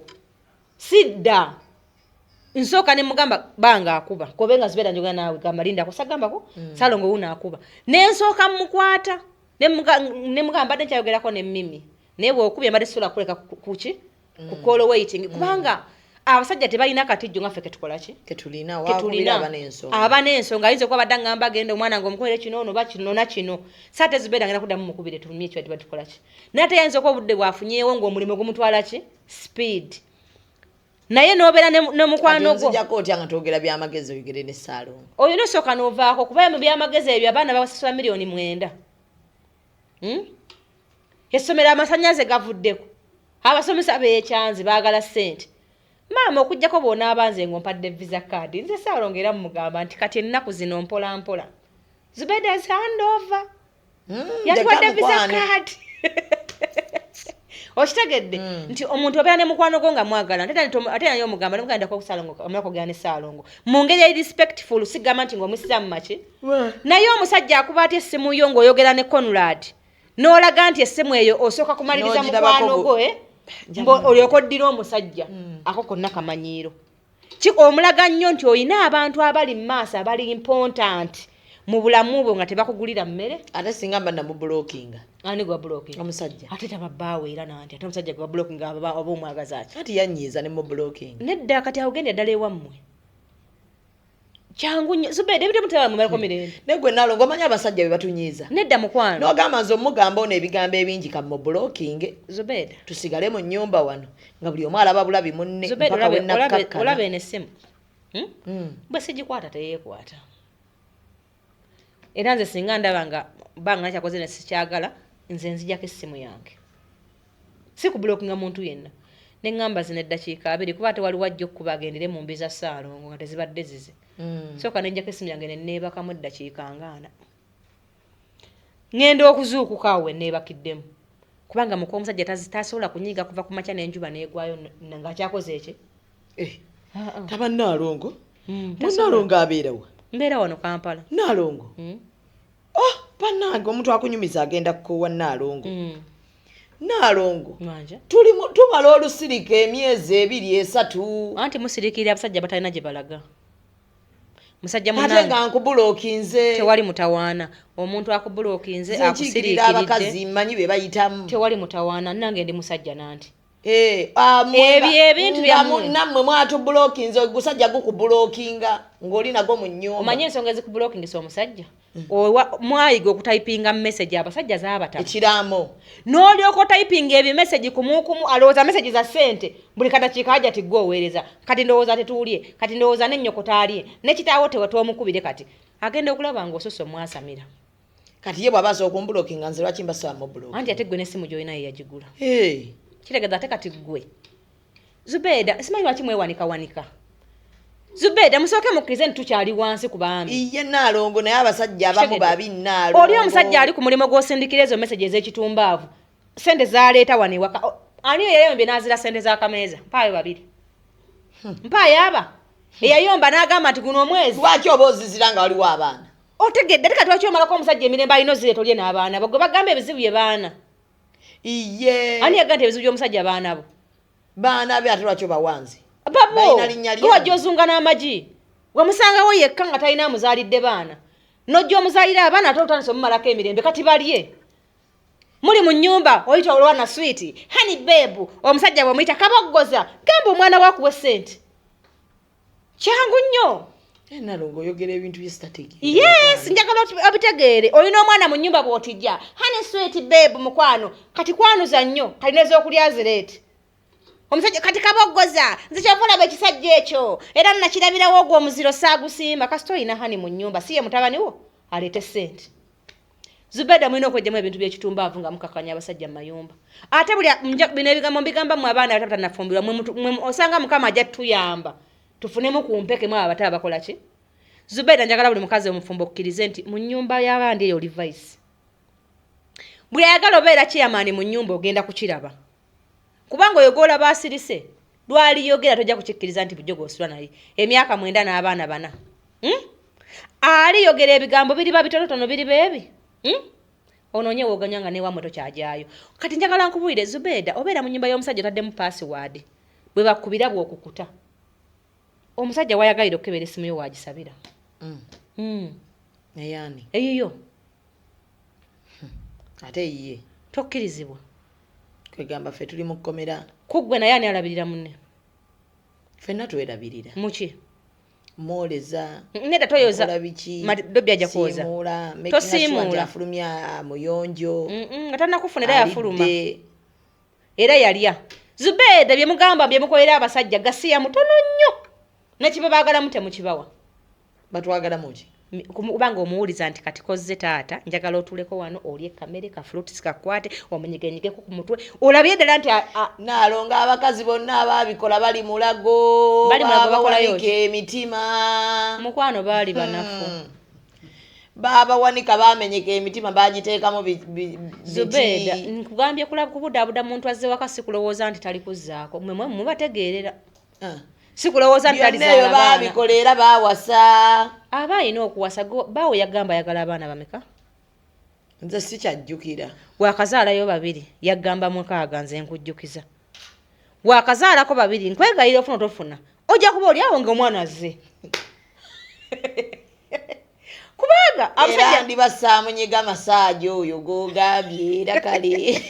sidda nsooka ne mugamba banga akuba kobe nga Zubeida njogera naawe gamba linda kusagambako Ssaalongo wuno akuba ne nsooka mukwata ne mugamba mbadde nkyayogerako ne Mimi naye bw'okubye mbadde sisobola kuleka kuki ku call waiting kubanga abasajja tebalina katijjo nga ffe ketukola ki ketulina wakubira abana ensonga ayinza okuba badda ngamba agenda omwana ng'omukolere kino ono bakino na kino saate Zubeida ngenda kuddamu mukubire tumye ekyo tukola ki naye tayinza okuba obudde bwafunyeewo ng'omulimu gumutwala ki speed naye n'obeera ne mukwano gwo nzijjako otya nga twogera byamagezi oyogere ne Ssaalongo oyo n'osooka n'ovaako kuba mu byamagezi ebyo abaana babasasula miliyoni 9 essomero amasannyalaze gavuddeko abasomesa b'ekyanzi baagala ssente maama okujjako boona abanze ng'ompadde visa card nze Ssaalongo era mugamba nti kati ennaku zino mpola mpola Zubeida is handover yatwadde visa card okitegedde nti omuntu obeera ne mukwano gwo nga mwagala ate naye omugamba nemuganda kwa Ssaalongo omulako gane Ssaalongo mu ngeri eri respectful sigamba nti ng'omusizaamu maki naye omusajja akuba ate essimu yo ng'oyogera ne Conrad n'olaga nti essimu eyo osooka kumaliriza mukwano gwo olyoka oddira omusajja ako konna kamanyiiro omulaga nnyo nti olina abantu abali mu maaso abali important mu bulamu bwo nga tebakugulira mmere ate singa mba namubulokinga ani gwa blocking omusajja ate tababbaawe era nanti ate omusajja gwa blocking oba omwagaza ki ati yanyiiza ne mubuloking nedda kati awo genda ddala ewammwe kyangu nnyo Zubeida ebintu mutaba mumalako mirembe negwe Nalongo omanyi abasajja be batunyiiza nedda mukwano n'ogamba nze omugamba ono ebigambo ebingi kamubuloking Zubeida tusigale mu nnyumba wano nga buli omu alaba bulabi munne mpaka wenakkakkana olaba enessimu bwe sigikwata teyeekwata era nze singa ndaba nga banga kyakoze nesikyagala nze nzijako essimu yange si kubulokinga muntu yenna neŋŋamba zino eddakiika 2 kuba tewali wajja okuba agendere mu mbi za Ssaalongo nga tezibadde zize sooka nenjako essimu yange nenneebakamu eddakiika 4 ŋŋenda okuzuukuka awo wenneebakiddemu kubanga muka omusajja tasobola kunyiiga kuva ku makya n'enjuba neegwayo ng'akyakoze eki taba Nalongo Nalongo abeerawa mbeera wano Kampala Nalongo bannange omuntu akunyumiza agenda kukowa Nalongo Nalongo tumala olusirika emyezi 2-3 anti musirikirira abasajja batalina gye balaga musajja ate nga nkubulokinze tewali mutawaana omuntu akubulokinze akusirikiridde abakazi mmanyi be bayitamu tewali mutawaana nange ndi musajja nanti ebyo ebintu nammwe mwatubulokinze ogusajja gukubulokinga ng'oli nago mu nnyumba omanyi ensonga ezikubulokingisa omusajja mwayiga okutayipinga message abasajja zaabata ekiraamo n'olyoka otayipinga ebyo message kumukumu alowooza message za ssente buli kadakiika ajja tigwe oweereza kati ndowooza tetuulye kati ndowooza n'ennyoko taalye n'ekitaawo tewatwomukubire kati agenda okulaba ng'osusse omwasamira kati ye bw'aba asobola okumbulokinga nze lwaki mbasaba mubuloki anti ate gwe n'essimu gy'olina ye yagigula kitegeeza ate kati gwe Zubeida simanyi lwaki mwewanikawanika Zubeida musooke mukkirize nti tukyali wansi ku baami iye Nalongo naye abasajja abamu babi Nalongo oli omusajja ali ku mulimu gw'osindikira ezo message ez'ekitumbaavu sente zaleeta wano ewaka ani eyayombye n'azira sente za kameeza mpaayo 2 mpaayo aba eyayomba n'agamba nti guno omwezi lwaki oba ozizira nga waliwo abaana otegedde ate kati lwaki omalako omusajja emirembe alina ozireeta olye n'abaana bo gwe bagamba ebizibu bye baana iye ani yaga nti ebizibu by'omusajja baana bo baana be ate lwaki obawanzi babo gwe wajja ozunga n'amagi wemusangawo yekka nga talina amuzaalidde baana n'ojja omuzaalira abaana ate otandise omumalako emirembe kati balye muli mu nnyumba oyita olwana switi hani beebu omusajja bw'omuyita kaboggoza gamba omwana wakuwa essente kyangu nnyo Nalongo oyogera ebintu byesitategeera yes njagala obitegeere olina omwana mu nnyumba bw'otijja hani switi beebu mukwano kati kwanuza nnyo kalina ez'okulya zireeti omusajja kati kaboggoza nze kyavulaba ekisajja ekyo era nakirabirawo ogwo omuziro saagusiima kasita olina hani mu nnyumba si ye mutabani wo aleete ssente Zubeida mulina okwejjamu ebintu by'ekitumbaavu nga mukakanya abasajja mu mayumba ate bino ebigambo mbigambamu abaana abataba tannafumbirwa osanga mukama ajja tuyamba tufunemu ku mpeke mwaba abataba bakola ki Zubeida njagala buli mukazi omufumbo okkirize nti mu nnyumba y'abandi eyo oli vice buli ayagala obeera chairman mu nnyumba ogenda kukiraba kubanga oyo gola basirise lwaliyogera tojja kukikkiriza nti bujjo gosula naye emyaka 9 n'abaana 4 aliyogera ebigambo biriba bitonotono biri beebi onoonye wooganyanga newamwe tokyajaayo kati njagala nkubuulire Zubeida obeera mu nnyumba y'omusajja otaddemu password bwe bakubira bw'okukuta omusajja wayagalira okukebera essimu yo waagisabira eyani eyiyo ate yiye tokkirizibwa kwegamba ffe tuli mu kkomera kuggwe naye ani alabirira munne Fenna tuwerabirira. Muki? Moleza. Neda toyoza. Olabiki. Dobya jakoza. Simula. Tosimula. Afulumya muyonjo. Ngatana kufunira yafuluma. Era yalya. Zubeda bye mugamba bye mukolera abasajja gasiya mutono nnyo. Nakibe baagala mute mukibawa. Batwagala muki? Kubanga omuwuliza nti kati kozze taata njagala otuleko wano olye kamere ka fruit sikakwate omunyegenyegeko ku mutwe olabye ddala nti naalonga abakazi bonna ababikola bali mulago babawanika emitima mukwano baali banafu babawanika bamenyeka emitima bagiteekamu Zubeda nkugambye kubudaabuda muntu azze waka sikulowooza nti tali kuzzaako mmwe mubategeerera sikulowooza nti tali zaala baana babikolera bawasa abayina okuwasa bawo yagamba yagala abaana bameka nze sikyajjukira wakazaalayo 2 yagamba 6 nze nkujjukiza wakazaalako 2 nkwegayira ofuna tofuna ojja kuba oli awo ng'omwana azze kubanga abasajja ndibasaamu nyiga masaaji oyo gogambye era kale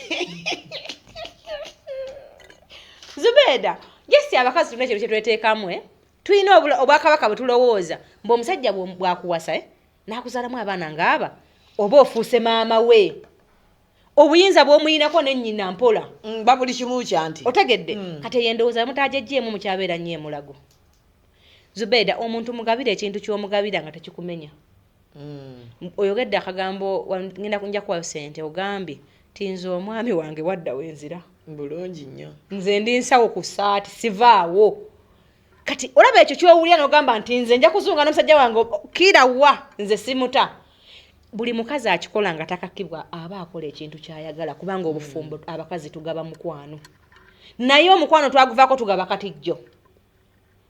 Zubeda yesi abakazi tulina kintu kyetweteekamu tulina obwakabaka bwe tulowooza mbu omusajja bwakuwasa n'akuzaalamu abaana ng'aba oba ofuuse maama we obuyinza bw'omuyinako n'ennyina mpola babuli kimu kyanti otegedde kati yendowooza mutaajejjeemu mukyabeera nnyo emulago Zubeda omuntu mugabira ekintu ky'omugabira nga tekikumenya oyogedde akagambo ngenda kunja kuwayo ssente ogambye tinze omwami wange wadda wenzira bulungi nnyo nze ndi nsawo ku ssaati sivaawo kati olaba ekyo kyowulira n'ogamba nti nze nja kuzunga n'omusajja wange kirawa nze simuta buli mukazi akikola nga takakibwa aba akola ekintu kyayagala kubanga obufumbo abakazi tugaba mukwano naye omukwano twaguvaako tugaba katijjo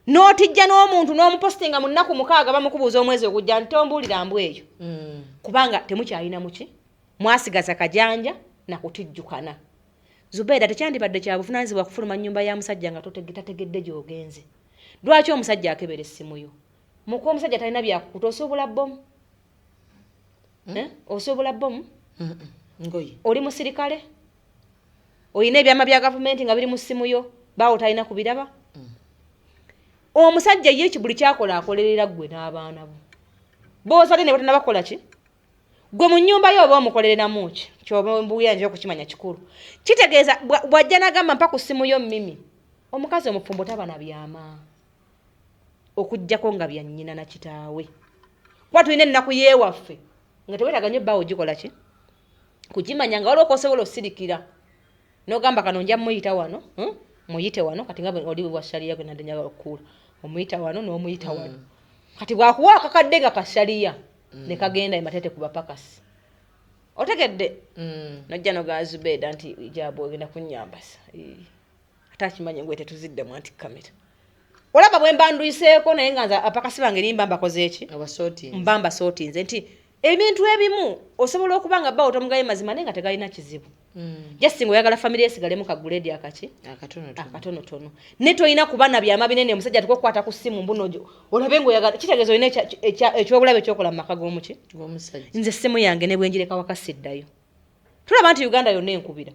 n'otijja n'omuntu n'omupostinga mu nnaku 6 bamukubuuza omwezi ogujja nti tombuulira mbu eyo kubanga temukyalina muki mwasigaza kajanja nakutijjukana Zubeda tekyandibadde kya buvunaanyizibwa kufuluma nnyumba ya musajja nga tategedde gy'ogenze lwaki omusajja akebera essimu yo muko omusajja talina byakukuta osobola bbomu osobola bbomu ngoyi oli musirikale oyina ebyama bya gavumenti nga biri mu ssimu yo baawo talina kubiraba omusajja ye buli kyakola akolerera gwe n'abaana bo boozadde ne batana bakola ki gwe mu nnyumba yo oba omukolereramu ki kyoba mbuya nje okukimanya kikulu kitegeeza bw'ajja n'agamba mpa ku ssimu yo mimi omukazi omufumbo taba na byama okujjako nga bya nnyina na kitaawe kuba tulina ennaku yeewaffe nga tewetaganye ebbaawo gikola ki kukimanya nga waliwo kosobola osirikira n'ogamba kano nja muyita wano muyite wano kati nga oli bwashaliya gwe nadde njagala okukuula omuyita wano n'omuyita wano kati bwakuwa akakadde nga kashaliya ne kagenda ematete ku bapakasi otegedde nojja nogaa Zubeda nti ijaabu ogenda kunnyambasa ate akimanye ngwe tetuzidde mu anti kamera olaba bwe mbanduyiseeko naye nga apakasi bange nimba mbakoze eki mbamba sootinze nti ebintu ebimu osobola okuba nga bbawo tomugaye mazima naye nga tegalina kizibu just nga oyagala family esigalemu kaguledi akaki akatonotono ne toyina kuba na byama binene omusajja tukokwata ku ssimu mbuno olabe ng'oyagala kitegeeza olina ekyobulabe ekyokola mu maka g'omuki nze essimu yange ne bwenjireka wakasiddayo tulaba nti Uganda yonna enkubira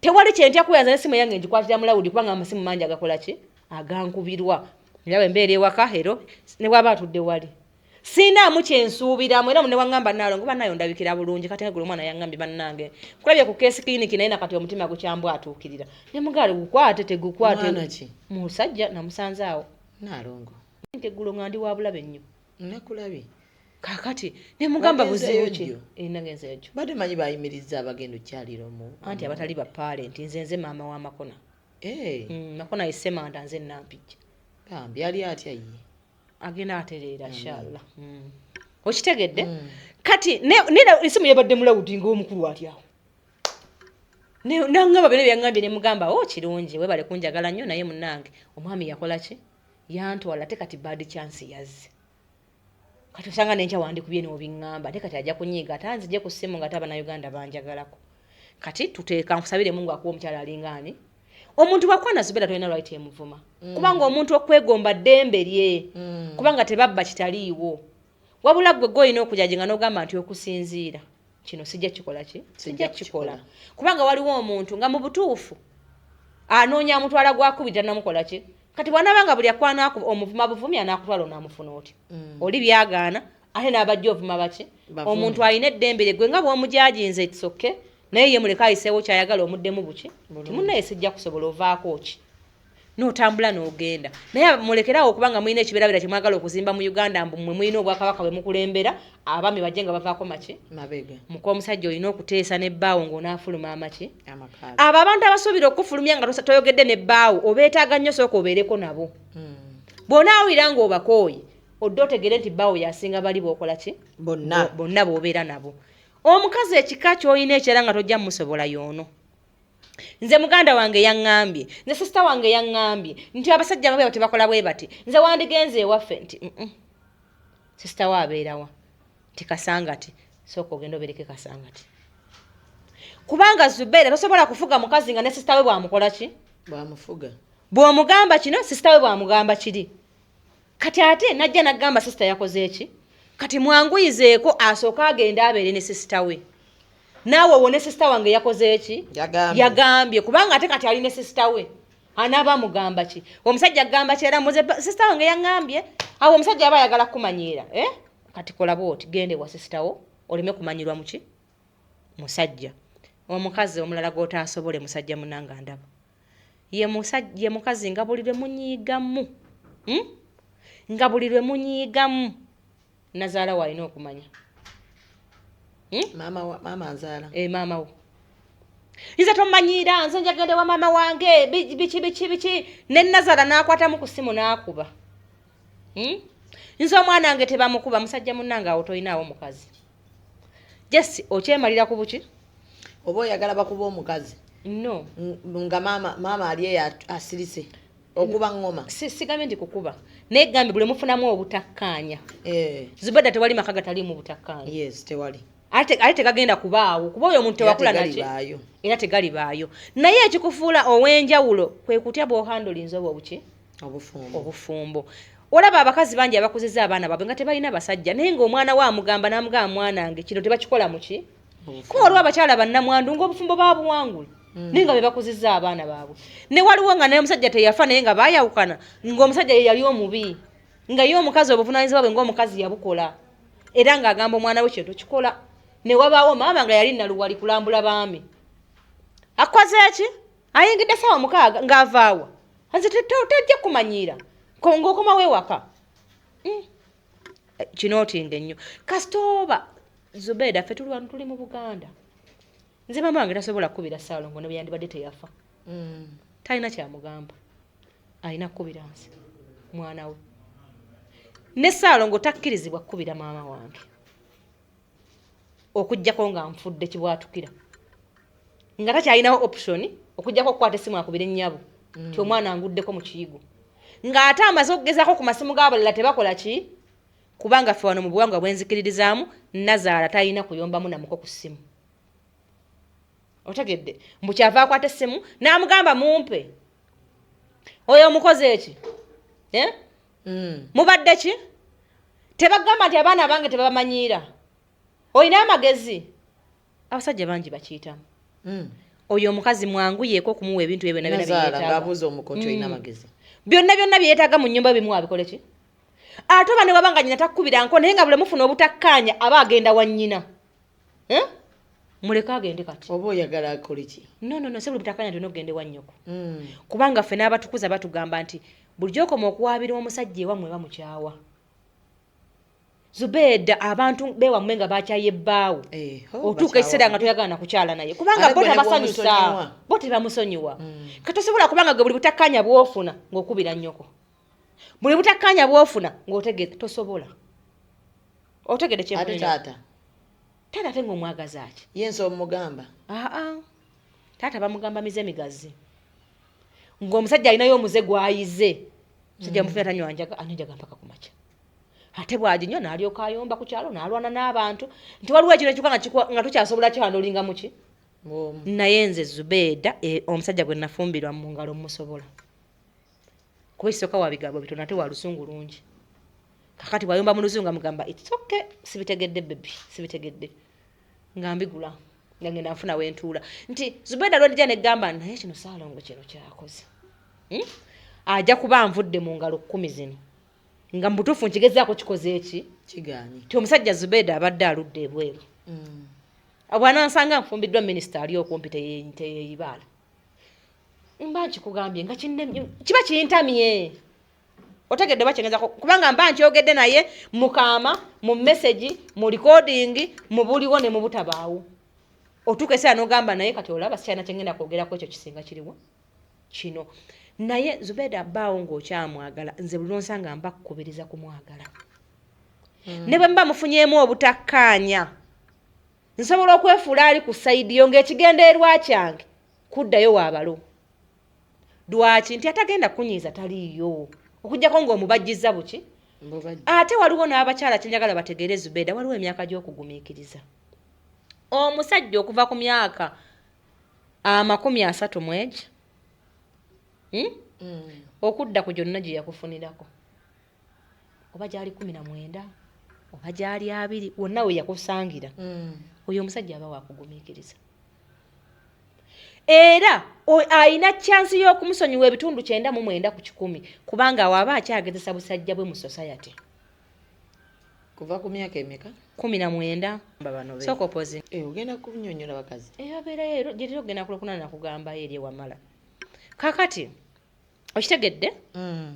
tewali kyentya kuyanza n'essimu yange ngikwatira mulawudi kubanga amasimu mangi agakola ki agankubirwa era embeera ewaka ero ne bwaba atudde wali sinaamu kyensuubiramu era mune wangamba naalo ngoba nayo ndabikira bulungi kati ngule omwana yangambye bannange kulabye ku keesi kiliniki naye nakati omutima gukyambwa atuukirira ne mugaale gukwate tegukwate musajja namusanze awo naalongo eggulo nga ndi wa bulabe nnyo nakulabye kakati ne mugamba buzibu ki nagenze ejo badde manyi bayimiriza abagenda okyalira omu anti abatali ba parenti nze maama wa Makona Makona isemanda nze nampijja bambi ali atya ye agenda atereera inshallah okitegedde kati nera isimu yabadde mulawudi ng'omukulu ati awo nangamba bene byangambye ne mugamba kirungi webale kunjagala nnyo naye munnange omwami yakola ki yantwala te kati bad chance yazze kati osanga nenkya wandikubye n'obiŋŋamba te kati ajja kunyiiga atanzije ku ssimu nga taba na Uganda banjagalako kati tuteeka nkusabire Mungu akuwa omukyala alingaani omuntu bwakwana Zubeda tolina right emuvuma kubanga omuntu okwegomba ddembe lye kubanga tebabba kitaliiwo wabula gwe goyina okujajenga n'ogamba nti okusinziira kino sijja kikola ki sijja kikola kubanga waliwo omuntu nga mu butuufu anoonya mutwala gwakubita namukola ki kati bwanabanga buli akwana omuvuma buvumi anakutwala onamufuna oti oli byagaana ate n'abajja ovuma baki omuntu alina eddembere gwe nga bw'omujajinze etsoke naye ye muleka ayiseewo kyayagala omuddemu buki timunnaye sijja kusobola ovaako ki n'otambula n'ogenda naye mulekerawo okubanga mulina ekibeerabeera kye mwagala okuzimba mu Uganda mbu mmwe mulina obwakabaka bwe mukulembera abaami bajje nga bavaako maki mabega muka omusajja olina okuteesa n'ebbaawo ng'onaafuluma amaki abo abantu abasuubira okufulumya nga toyogedde n'ebbaawo obeetaaga nnyo sooka obeereko nabo bw'onaawulira ng'obakooye odde otegere nti bbaawo yasinga bali b'okola ki bonna b'obeera nabo omukazi ekika ky'olina ekyera nga tojja mmusobola y'ono nze muganda wange yaŋŋambye nze sisita wange yaŋŋambye nti abasajja mabe tebakola bwe bati nze wandigenze ewaffe nti sisita we abeerawa nti kasangati sooka ogenda obereke kasangati kubanga Zubeida tosobola kufuga mukazi nga ne sisita we bwamukola ki bwamufuga bw'omugamba kino sisita we bwamugamba kiri kati ate najja nagamba sisita yakoze eki kati mwanguyizeeko asooka agenda abeere ne sisita we naawe wone sisita wange yakoze eki yagambye kubanga ate kati ali ne sisita we anaaba mugamba ki omusajja agamba ki era muze sisita wange yaŋŋambye awo omusajja aba ayagala kumanyiira kati kola bwoti gende wa sisita wo oleme kumanyirwa muki musajja omukazi omulala gw'otaasobole musajja munanga ndaba ye mukazi nga buli lwe munyiigamu nga buli lwe munyiigamu nazaala walina okumanya mama nzaala maama wo nze tomanyiira nze njagende wa maama wange biki ne nazaala n'akwatamu ku ssimu n'akuba nze omwana wange tebamukuba musajja munnange awo tolinaawo mukazi jesi okyemalira ku buki oba oyagala bakuba omukazi no nga maama ali eyo asirise okuba ngoma sigambye nti kukuba naye gambye buli mufunamu obutakkaanya Zubeida tewali maka gatali mu butakkaanya yes tewali ate tegagenda kubaawo kuba oyo omuntu tewakula naki era tegali baayo naye ekikufuula ow'enjawulo kwe kutya bw'ohandolinze oba obuki obufumbo olaba abakazi bangi abakuzizza abaana baabwe nga tebalina basajja naye ng'omwana we amugamba n'amugamba mwanange kino tebakikola muki kuba waliwo abakyala bannamwandu ng'obufumbo baabuwangula naye nga be bakuzizza abaana baabwe ne waliwo nga naye omusajja teyafa naye nga baayawukana ng'omusajja ye yali omubi nga ye omukazi obuvunaanyizibwa bwe ng'omukazi yabukola era ng'agamba omwana we kino tokikola ne wabaawo maama nga yali naluwali kulambula baami akoze eki ayingidde ssaawa 6 ng'avaawa nze tojja kumanyiira ng'okoma weewaka kino otinga ennyo kasitooba Zubeida ffe tuli mu Buganda nze maama wange tasobola kukubira Ssaalongo ne yandibadde teyafa talina kyamugamba alina kukubira nze mwana we ne Ssaalongo takkirizibwa kukubira maama wange okujjako nga nfudde kibwatukira nga takyalinawo option okujjako okukwata essimu akubire nnyabo ti omwana anguddeko mu kiyigo ng'ate amaze okugezaako ku masimu g'abalala tebakola ki kubanga ffe wano mu buwangwa bwenzikiririzaamu nazaala talina kuyombamu namuko ku ssimu otegedde mbu kyava akwata essimu n'amugamba mumpe oyo omukozi eki mubadde ki tebagamba nti abaana bange tebabamanyiira olina amagezi abasajja bangi bakiyitamu oyo omukazi mwanguyeeko okumuwa ebintu bye byonna byonna byeyeetaaga mu nnyumba bimu abikole ki ate oba ne wabanga nnyina takkubira nko naye nga bule mufuna obutakkaanya aba agenda wa nnyina muleke agende kati oba oyagala akole ki no se buli butakkaanya tulina okugende wa nnyoko kubanga ffe n'abatukuza batugamba nti bulijjo okoma okuwaabira omusajja ewammwe bamukyawa Zubeida abantu bewammwe nga bakyaye ebbaawo otuuka ekiseera nga toyagala nakukyala naye kubanga bo tabasanyusa bo tebamusonyiwa katosobola kubanga gwe buli butakkaanya bw'ofuna ng'okubira nnyoko buli butakkaanya bw'ofuna ng'otegedde tosobola otegedde taata ate ng'omwagaza ki yensi omugamba taata bamugamba mize migazi ng'omusajja alinayo omuze gw'ayize musajja mufuna tanywanjaga anenjaga mpaka ku makya ate bw'aginywa n'alyoka ayomba ku kyalo n'alwana n'abantu nti waliwo ekino ekikuba nga tukyasobola kihandolinga muki naye nze Zubeida omusajja gwe nafumbirwa mu ngalo musobola kuba ekisooka wa bigambo bitono ate wa lusungu lungi kakati bw'ayomba mu luzungu amugamba it's okay sibitegedde bebi sibitegedde nga mbigula nga ngenda nfuna wentuula nti Zubeida lwedijja negamba naye kino Ssaalongo kino kyakoze ajja kuba nvudde mu ngalo 10 zino nga mbutuufu nkigezaako kikoze eki kigaanyi ti omusajja Zubeda abadde aludde ebweru bw'anansanga nfumbiddwa minisita ali okumpi teyeeyibaala mba nkikugambye nga kiba kintamye otegedde bakyengeeza kubanga mba nkyogedde naye mukaama mu message mu recording mu buliwo ne mu butabaawo otuuka eseera n'ogamba naye kati olaba sikyalina kyengenda kwogerako ekyo kisinga kiriwo kino naye Zubeda bbaawo ng'okyamwagala nze buli lwonsanga mba kukubiriza kumwagala ne bwe mba mufunyeemu obutakkaanya nsobola okwefuula ali ku sayidi yo ng'ekigendeerwa kyange kuddayo waabalo lwaki nti atagenda kunyiiza taliiyo okujjako ng'omubajjiza buki ate waliwo n'abakyala kyenjagala bategeere Zubeda waliwo emyaka gy'okugumiikiriza omusajja okuva ku myaka 30 mwegi okudda ku gyonna gye yakufunirako oba gyali 19 oba gyali 2 wonna we yakusangira oyo omusajja aba wakugumiikiriza era ayina chance y'okumusonyiwa ebitundu 99 ku 10 kubanga waba akyagezesa busajja bwe mu society kuva ku myaka emeka 19 babano be soko pozi ogenda kunyonyola bakazi abeera gye ogenda kulokuna nakugamba eri wamala kakati okitegedde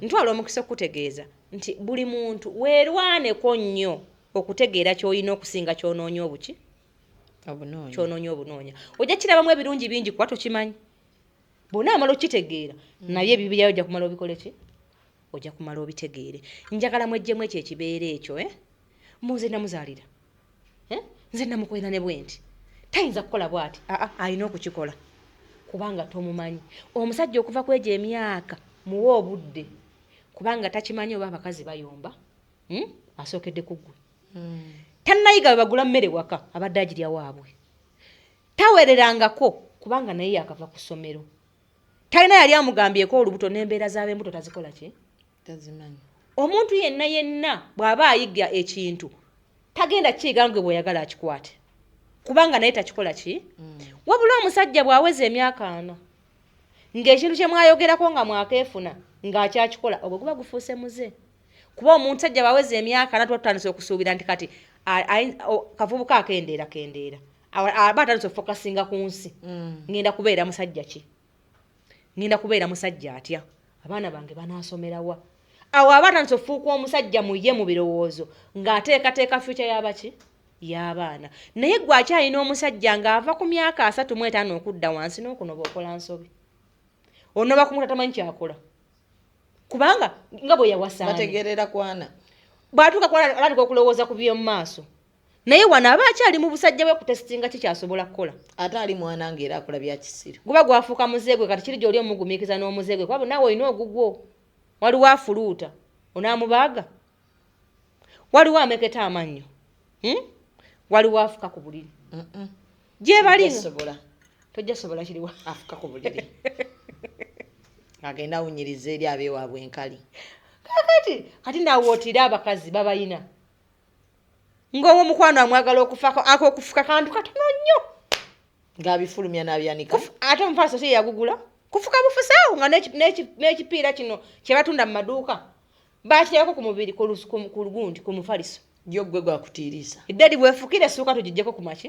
ntwala omukisa okutegeeza nti buli muntu weerwaneko nnyo okutegeera ky'olina okusinga ky'onoonya obuki ky'onoonya obunoonya ojja kirabamu ebirungi bingi kuba tokimanyi bw'ona amala okitegeera naye ebibyayo ojja kumala obikole ki ojja kumala obitegeere njagala mwejjemu ekyo ekibeera ekyo muze namuzaalira nze namukolera ne bwenti tayinza kukola bw'ati alina okukikola kubanga tomumanyi omusajja okuva ku egyo emyaka muwe obudde kubanga takimanyi oba abakazi bayomba asookedde ku ggwe tannayiga bwe bagula mmere waka abadde agirya waabwe taweererangako kubanga naye yakava ku ssomero talina yali amugambyeko olubuto n'embeera z'ab'embuto tazikola ki tazimanyi omuntu yenna bw'aba ayiga ekintu tagenda kiyiga ngwe bw'oyagala akikwate kubanga naye takikola ki wabula omusajja bw'aweza emyaka 4 ng'ekintu kye mwayogerako nga mwakeefuna ng'akyakikola ogwo guba gufuuse muze kuba omuntu sajja bw'aweza emyaka 4 tuba tutandise okusuubira nti kati kavubuka akendeera aba atandise okufokasinga ku nsi ngenda kubeera musajja ki ngenda kubeera musajja atya abaana bange banaasomerawa awo aba atandise okufuuka omusajja mu ye mu birowoozo ng'ateekateeka future y'abaki y'abaana naye gwe akyalina omusajja ng'ava ku myaka 35 okudda wansi n'okunoba okola nsobi onoba kumuta tamanyi kyakola kubanga nga bwe yawasaana bategerera kwana bwatuuka kwalatika okulowooza ku by'omu maaso naye wano aba akyali mu busajja bwe kutesitinga kikyasobola kukola ate ali mwana ng'era akola bya kisiru guba gwafuuka muzeegwe kati kiri gy'oli omugumiikiza n'omuzeegwe kuba naawe olina ogugwo waliwo afuluuta onaamubaaga waliwo ameketa amannyo waliwo afuka ku buliri gye bali tojja sobola kiriwa afuka ku buliri agenda awunyiriza eri abeewaabwe enkali kati nawootira abakazi babayina ng'owo omukwano amwagala okufako akokufuka kantu katono nnyo ng'abifulumya n'abyanika ate omufaliso si yagugula kufuka bufusaawo nga n'ekipiira kino kye batunda mu maduuka bakirabako ku mubiri ku lugundi ku mufaliso yo gwe gwakutiiriisa eddadi bwefukire essuuka tugijjeko ku maki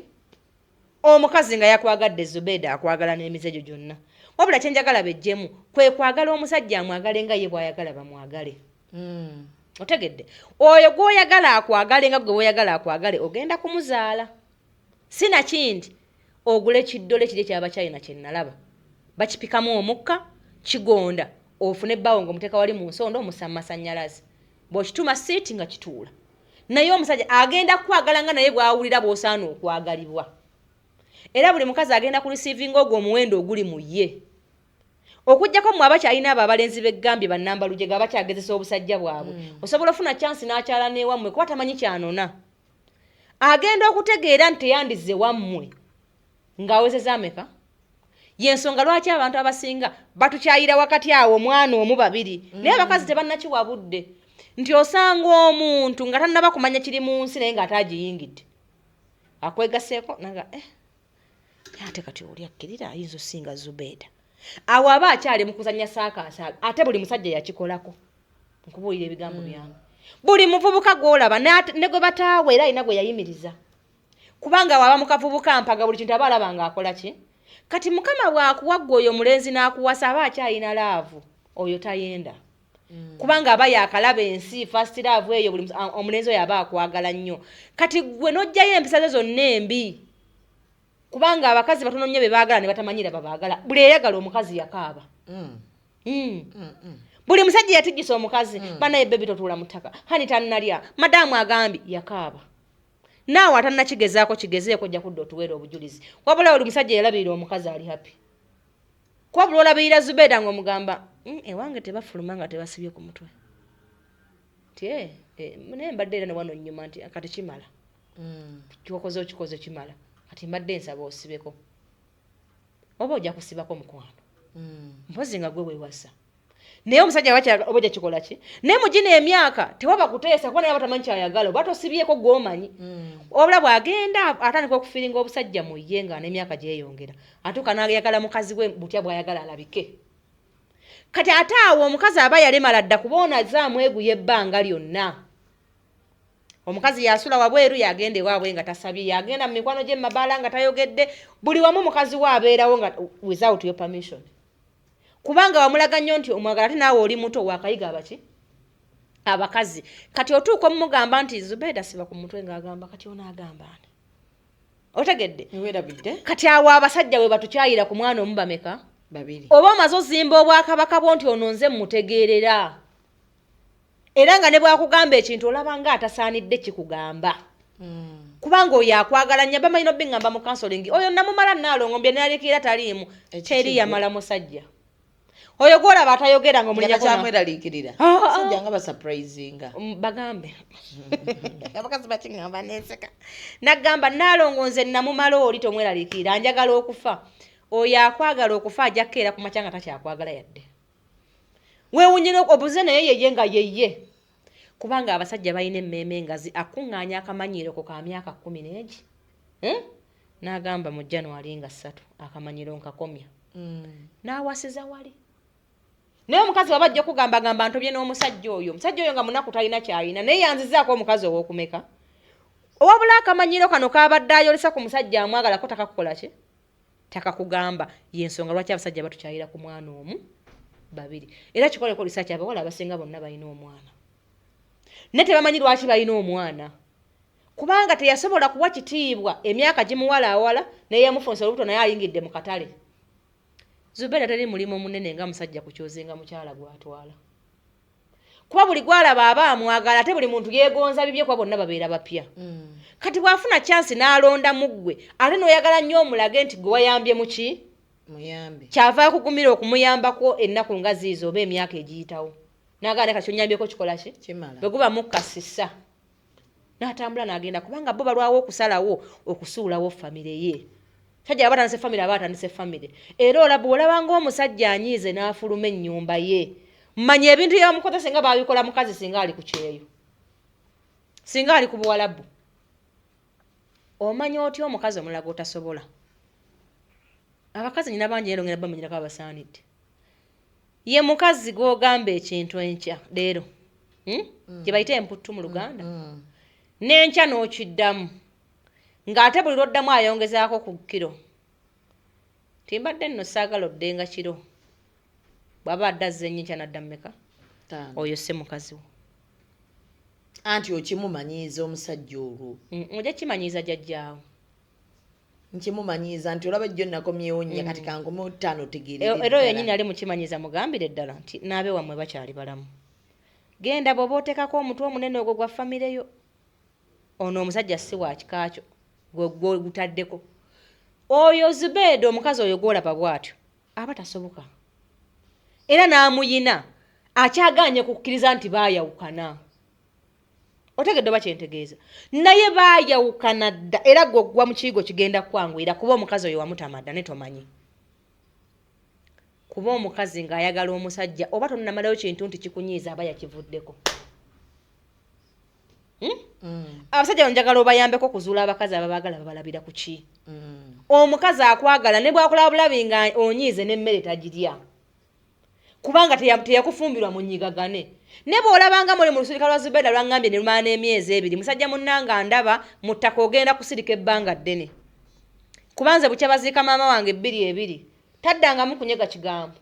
omukazi nga yakwagadde Zubeda akwagala n'emize gyo gyonna wabula kyenjagala bejjemu kwe kwagala omusajja amwagale nga ye bw'ayagala bamwagale otegedde oyo gw'oyagala akwagale nga gwe bw'oyagala akwagale ogenda kumuzaala sinakindi ogule kiddole kiri ekyabakyalina kye nalaba bakipikamu omukka kigonda ofune ebbaawo ng'omuteeka wali mu nsondo omussa masannyalaze bw'okituma siiti nga kituula naye omusajja agenda kwagala nga naye bw'awulira bw'osaana okwagalibwa era buli mukazi agenda ku receiving ogwo omuwendo oguli mu ye okujjako mu abakyalina abo abalenzi b'eggambye bannambaluje ga bakyagezesa obusajja bwabwe osobola ofuna chance n'akyala n'ewammwe kuba tamanyi kyanona agenda okutegeera nti teyandize wammwe ng'awezeza ameka yensonga lwaki abantu abasinga batukyayira wakati awo omwana omu babiri naye abakazi tebannakiwa budde nti osanga omuntu nga tannaba kumanya kiri mu nsi naye ng'ataagiyingidde akwegaseeko naga ate kati oli akkirira ayinza osinga Zubeda awo aba akyali mu kuzannya saakasaaga ate buli musajja yakikolako nkubuulira ebigambo byange buli muvubuka gw'olaba ne gwe bataawe era alina gwe yayimiriza kubanga waba mukavubuka mpaga buli kintu aba alaba ng'akola ki kati mukama bw'akuwagga oyo omulenzi n'akuwasa aba akyalina laavu oyo tayenda kubanga aba yakalaba ensi first love eyo buli omulenzi oyo aba akwagala nnyo kati gwe n'ojjayo empisa ze zonna embi kubanga abakazi batono nnyo be baagala ne batamanyira babaagala buli eyagala omukazi yakaaba buli musajja yatigisa omukazi banaye bebi totuula mu ttaka hani tannalya madamu agambi yakaaba naawe atannakigezaako kigezeeko ojja kudda otuweera obujulizi wabula buli musajja yalabirira omukazi ali happy kuba buli olabirira Zubeida ng'omugamba ewange tebafuluma nga tebasibye ku mutwe naye mbadde era ne wano nnyuma nti kati kimala kikoze okikoze kimala kati mbadde nsaba osibeko oba ojja kusibako mukwano mpozi nga gwe weewasa naye omusajja obajja kikola ki naye mugina emyaka tewaba kuteesa kuba naye batamanyi kyayagala oba tosibyeko gw'omanyi obula bw'agenda atandika okufiiringa obusajja mu ye nga n'emyaka gyeyongera atuuka n'ayagala mukazi we butya bw'ayagala alabike kati ate awo omukazi aba yalemala dda kuboona zaamweguya ebbanga lyonna omukazi yasula wabweru yagenda ewaabwe nga tasabye yagenda mu mikwano gye mabaala nga tayogedde buli wamu mukazi we abeerawo nga without your permission kubanga wamulaga nnyo nti omwagala ate naawe oli muto wakayiga abaki abakazi kati otuuka omugamba nti Zubeida siba ku mutwe ng'agamba kati onaagamba ani otegedde kati awo abasajja we batukyayira ku mwana omu bameka babiri oba omaze ozimba obwakabaka bwo nti ono nze mutegeerera era nga ne bwakugamba ekintu olaba nga atasaanidde kikugamba kubanga oyo akwagala nnyo bamanyi nobbingamba mu counseling oyo namumala naalongombye nalekera taliimu teri yamala musajja oyo gwolaba atayogera nga omulinya kyamweraliikirira sajja nga basurprisinga bagambe abakazi bakingamba nenseka nagamba naalongonze namumala oli tomweraliikirira njagala okufa oyo akwagala okufa ajja kkeera ku makya nga takyakwagala yadde weewunyira obuze naye yeye nga yeye kubanga abasajja balina emmeeme engazi akuŋŋaanya akamanyiiro ko ka myaka 10 n'egi n'agamba mu January nga 3 akamanyiiro nkakomya n'awasiza wali naye omukazi waba ajja kugambagamba ntobye n'omusajja oyo omusajja oyo nga munaku talina kyalina naye yanzizaako omukazi ow'okumeka owabula akamanyiiro kano kabadde ayolesa ku musajja amwagalako takakukola ki takakugamba yensonga lwaki abasajja batukyayira ku mwana omu babiri era kikoleko research abawala abasinga bonna balina omwana ne tebamanyi lwaki balina omwana kubanga teyasobola kuwa kitiibwa emyaka gimuwalaawala naye yamufunisa olubuto naye ayingidde mu katale Zubeida teri mulimu omunene nga musajja ku kyozi nga mukyala gwatwala kuba buli gwalaba aba amwagala ate buli muntu yeegonza bibye kuba bonna babeera bapya kati bwafuna chance n'alonda muggwe ate n'oyagala nnyo omulage nti gwe wayambye mu ki muyambe kyava kugumira okumuyambako ennaku nga ziizo oba emyaka egiyitawo n'agaana kati onyambyeko kikola ki bwe guba mukasisa n'atambula n'agenda kubanga bo balwawo okusalawo okusuulawo famire ye sajja aba atandise famire aba atandise famire era olaba ng'omusajja anyiize n'afuluma ennyumba ye mmanya ebintu byamukoze singa babikola mukazi singa ali ku kyeyo singa ali ku buwalabu omanya otya omukazi omulaga otasobola abakazi nyina bangi erongera bamanyirako abasaanidde ye mukazi gw'ogamba ekintu enkya leero gye bayita emputtu mu Luganda n'enkya n'okiddamu ng'ate buli lwoddamu ayongezaako ku kiro timbadde nno saagala oddenga kiro bw'aba adde azza ennyo enkya n'adda mmeka oyo si mukazi wo anti okimumanyiiza omusajja olwo ojja kimanyiiza jjajjaawo nkimumanyiiza nti olaba jjo nakomyewo nnya kati kankomewo 5 otegeerera era oyo yennyini ali mukimanyiiza mugambire ddala nti naabe wammwe bakyali balamu genda bw'oba oteekako omutwe omunene ogwo gwa famire yo ono omusajja si wa kikaakyo gwe gutaddeko oyo Zubeida omukazi oyo gwolaba bw'atyo aba tasoboka era n'amuyina akyagaanye kukkiriza nti baayawukana otegedde oba kyentegeeza naye baayawukana dda era gweggwa mu kiyigo kigenda kwanguyira kuba omukazi oyo wamutamadda ne tomanyi kuba omukazi ng'ayagala omusajja oba tonnamalayo kintu nti kikunyiiza aba yakivuddeko abasajja njagala obayambeko kuzuula abakazi ababaagala babalabira ku ki omukazi akwagala ne bwakola bulabi nga onyiize n'emmere tagirya kubanga teyakufumbirwa mu nnyigagane ne bw'olabanga muli mu lusirika lwa Zubeda lwangambye ne lumala n'emyezi 2 musajja munnanga ndaba mu ttaka ogenda kusirika ebbanga ddene kubanze bukya baziika maama wange 2 taddangamu kunyega kigambo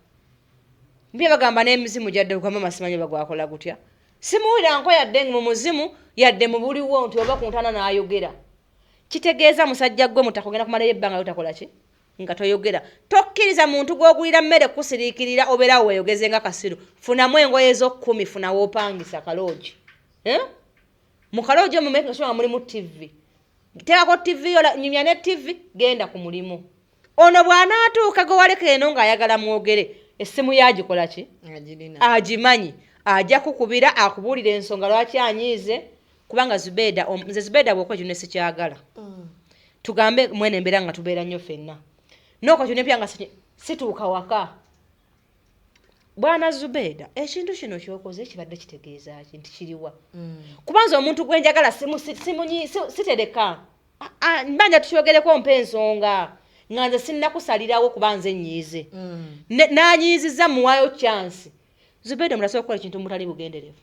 mbye bagamba n'emizimu gyadde kwa mama simanyi bagwakola gutya simuwulira nko yadde mu muzimu yadde mu buliwo nti oba kuntana n'ayogera kitegeeza musajja gwe mutaka ogenda kumalayo ebbanga yotakola ki nga toyogera tokkiriza muntu gw'ogulira mmere kusiriikirira obeerawo weeyogeze nga kasiru funamu engoye zo10 funa woopangisa kaloogi mu kaloogi omumeke nga muli mu TV teekako TV yola nyumya ne TV genda ku mulimu ono bw'anaatuuka gwe waleka eno ng'ayagala mwogere essimu yagikola ki agimanyi ajja kukubira akubuulira ensonga lwaki anyiize kubanga Zubeda nze Zubeda bw'okola kino sikyagala tugambe mwene embeera nga tubeera nnyo ffenna noko kino epya nga situuka waka bwana Zubeda ekintu kino kyokoze kibadde kitegeeza ki nti kiriwa kubanza omuntu gwe njagala sitereka mbanja tukyogereko mpa ensonga nga nze sinnakusalirawo kubanza ennyiize n'anyiizizza muwaayo chance Zubeda mulasobola okukola ekintu mutali bugenderevu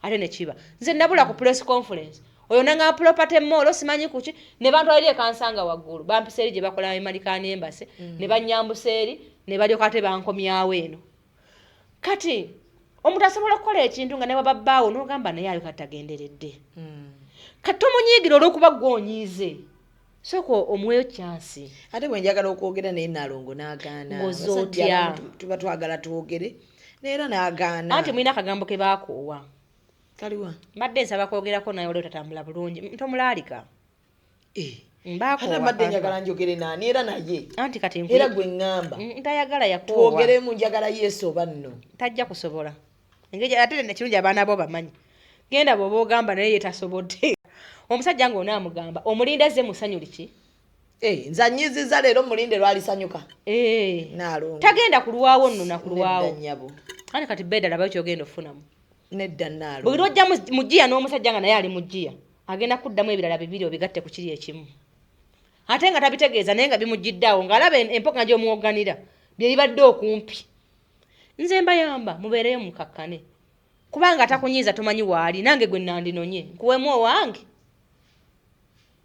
ate ne kiba nze nabula ku press conference oyo nanga property mall simanyi kuki ne bantu ali ekansanga waggulu bampisa eri gye bakola American Embassy ne banyambusa eri ne balyoka ate bankomyawo eno kati omuntu asobola okukola ekintu nga ne bababbaawo n'ogamba naye ayo katagenderedde kati omunyiigira olw'okuba gw'onyiize soko omweyo chance ate bwe njagala okwogera naye Nalongo n'agaana ngozotya tuba twagala twogere neera n'agaana anti mulina akagambo ke baakoowa kaliwa mbadde nsaba kwogerako naye olwo tatambula bulungi ntomulaalika ate mbadde njagala njogere naani era naye anti kati era gwe ŋŋamba ntayagala yakoowa twogeremu njagala yesu oba nno tajja kusobola engeri ate nekirungi abaana bo bamanyi genda bw'oba ogamba naye yetasobodde omusajja ng'onaamugamba omulinde ze musanyuli ki nze annyiizizza leero mulinde lwalisanyuka Nalongo tagenda kulwawo nno nakulwawo ate kati Beda labayo kyogenda ofunamu nedda Nalongo bwe lwojja mugiya n'omusajja nga naye ali mugiya agenda kuddamu ebirala 2 obigatte ku kiri ekimu ate nga tabitegeeza naye nga bimugiddeawo ng'alaba empoka gy'omuwoganira bye bibadde okumpi nze mbayamba mubeereyo mukakkane kubanga atakunyiiza tomanyi waali nange gwe nandinonye nkuwemu owange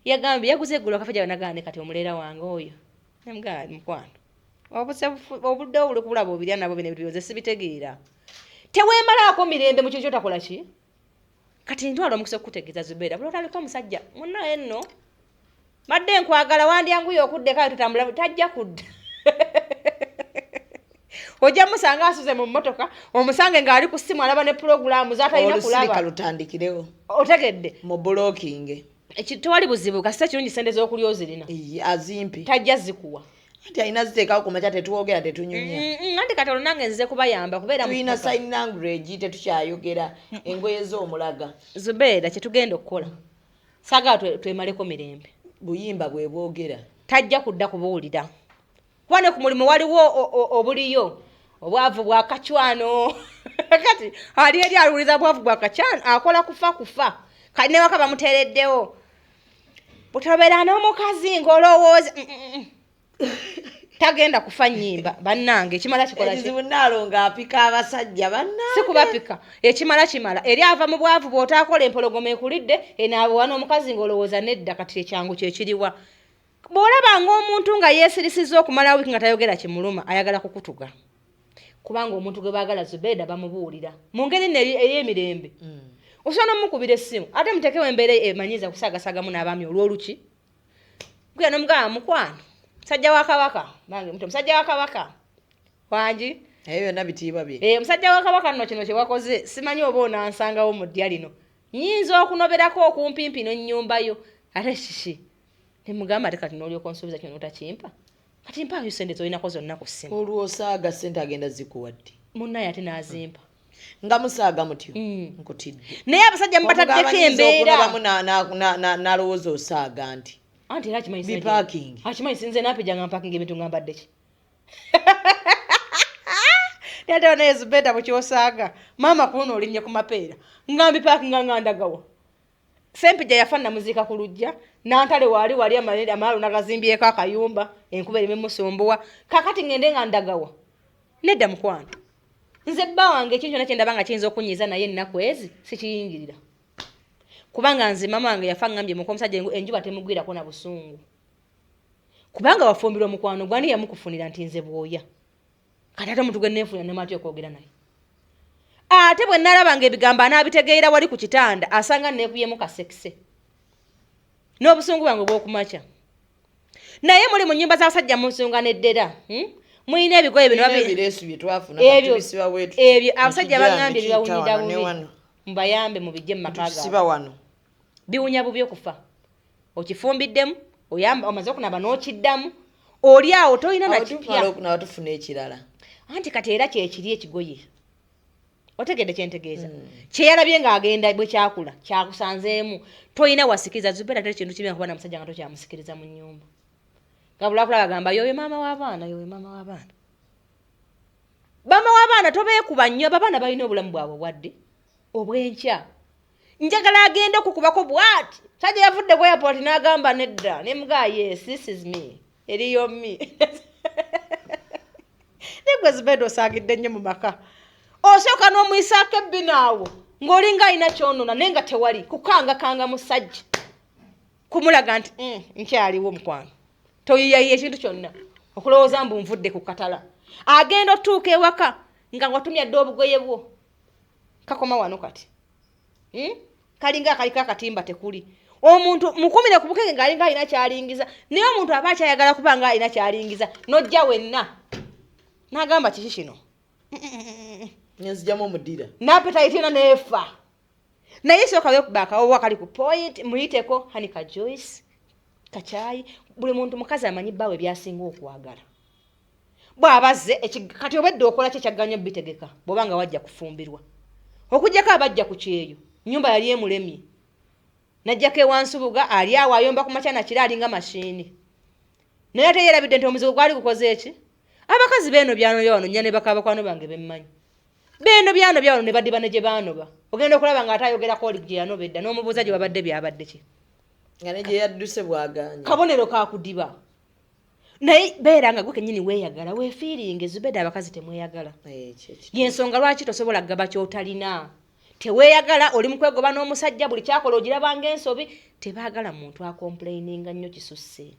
yagambye yaguze eggulu akafeja banagaane kati omuleera wange oyo namugaa mukwano obudde obuli kulaba obirya nabo bino ebiryoze sibitegeera teweemalaako mirembe mu kyo kyotakola ki kati ntwala omukisa okukutegeeza Zubeda buli otaliko omusajja munnaye nno badde nkwagala wandyanguye okuddekayo tutambula tajja kudda ojja musanga asuze mu mmotoka omusange ng'ali ku ssimu alaba ne pulogulaamu z'atalina kulaba lutandikirewo otegedde mu blocking tewali buzibu kasita kirungi sente z'okulya ozirina azimpi tajja zikuwa anti alina ziteekawo ku makya tetwogera tetunyumya anti kati olwo nange nzize kubayamba kubeera tulina sign language tetukyayogera engoye z'omulaga Zubeda kye tugenda okukola saagala twemaleko mirembe buyimba bwe bwogera tajja kudda kubuwulira kuba ne ku mulimu waliwo obuliyo obwavu bwa kacwano kati ali eri aluwuliza bwavu bwa kacwano akola kufa kati ne waka bamuteereddewo butobeera n'omukazi ng'olowooza tagenda kufa nnyimba bannange ekimala kikola ekizibu Nalongo apika abasajja bannange si kubapika ekimala kimala eri ava mu bwavu bw'otaakola empologoma ekulidde enaabuwa n'omukazi ng'olowooza nedda kati ekyangu kyekiriwa bw'olabanga omuntu nga yeesirisizza okumala wiiki nga tayogera kimuluma ayagala kukutuga kubanga omuntu gwe baagala Zubeda bamubuulira mu ngeri ey'emirembe osobola n'omukubira essimu ate muteekewo embeera emanyiiza kusaagasagamu n'abaami olw'oluki gwe n'omugamba mukwano musajja wa kabaka bange muto musajja wa kabaka wangi eyo byonna bitiibwa bye omusajja wa kabaka nno kino kye wakoze simanyi oba onansangawo mu ddya lino nyinza okunoberako okumpimpi n'ennyumba yo ate shishi nemugamba ate kati n'olyoka onsuubiza kino notakimpa kati mpaayo sente z'olinako zonna ku ssimu olwosaaga sente agenda zikuwadde munnaye ate n'azimpa nga musaaga mutyo nkutidde naye abasajja mubataddeko embeera nalowooza osaaga nti anti era akimanyi sinze napija nga mpakinga ebintu nga mbadde ki ate naye Zubeda bwe kyosaaga maama kuno olinnye ku mapeera nga mbipakinga nga ndagawa Sempija yafanna muzika ku lujja nantale wali amalalo nagazimbyeko akayumba enkuba erime musombowa kakati ngende nga ndagawa nedda mukwano nze bba wange ekintu nakyo ndabanga kiyinza okunyiza naye ennaku ezi sikiyingirira kubanga nze mama wange yafa ngambye muko omusajja enjuba temugwirako na busungu kubanga wafumbirwa mukwano gwani yamukufunira nti nze bwoya kati ate omuntu gwe nneefuna ne matyo okwogera naye ate bwe nalaba ng'ebigambo anaabitegeera wali ku kitanda asanga neekuyemu kasekise n'obusungu bwange bw'okumakya naye muli mu nnyumba z'abasajja mu nsonga n'eddera mulina ebigoye bino ebyo abasajja bagambye bibawunyira bubi mubayambe mubijje mu maka gaabwe biwunya bubi okufa okifumbiddemu omaze okunaba n'okiddamu oli awo tolina nakipya tufuna ekirala anti kati era kyekiri ekigoye otegedde kyentegeeza kyeyalabye ng'agenda bwe kyakula kyakusanzeemu tolina wasikiza Zubeda teri kintu kibi kuba na musajja nga tokyamusikiriza mu nnyumba gabulakula bagamba yoyo maama w'abaana maama w'abaana tobeekuba nnyo abaana balina obulamu bwabwe obwadde obw'enkya njagala agenda okukubako bwati sajja yavudde ku airport n'agamba nedda ne mga yes this is me eriyo me negwe Zubeda osaagidde nnyo mu maka osooka n'omuyisaako ebbinaawo ng'olinga alina kyonona naye nga tewali kukangakanga musajja kumulaga nti nkyaliwo mukwano toyiyayiya ekintu kyonna okulowooza mbu nvudde ku katala agenda otuuka ewaka nga watumya dde obugoye bwo kakoma wano kati kalinga akaliko akatimba tekuli omuntu mukumire ku bukenge ng'alinga alina kyalingiza naye omuntu aba akyayagala kuba nga alina kyalingiza n'ojja wenna n'agamba kiki kino nzijamu omudira n'apetaitina neefa naye sooka wekubaakawo wakali ku point muyiteko hani ka Joyce kacaayi buli muntu mukazi amanyi bbaawe byasinga okwagala bw'abazze kati obedde okola kye kyagganya bitegeka bw'oba nga wajja kufumbirwa okujjako abajja ku kyeyo nnyumba yali emulemye najjako ewansubuga ali awo ayomba ku makya nakira alinga mashini naye ate yerabidde nti omuzigo gwali gukoze eki abakazi beeno byano byawano nnya ne bakabakwano bange bemmanyi beeno byano byawano ne badiba ne gye baanoba ogenda okulaba nga ate ayogerako oli gye yanoba edda n'omubuuza gye babadde byabadde ki nga ne gye yadduse bwaganya kabonero kakudiba naye beera nga gwe kennyini weeyagala weefiiringe Zubeda abakazi temweyagala yensonga lwaki tosobola kugaba kyotalina teweeyagala oli mukwegoba n'omusajja buli kyakola ogirabanga ensobi tebaagala muntu akomplaininga nnyo kisusse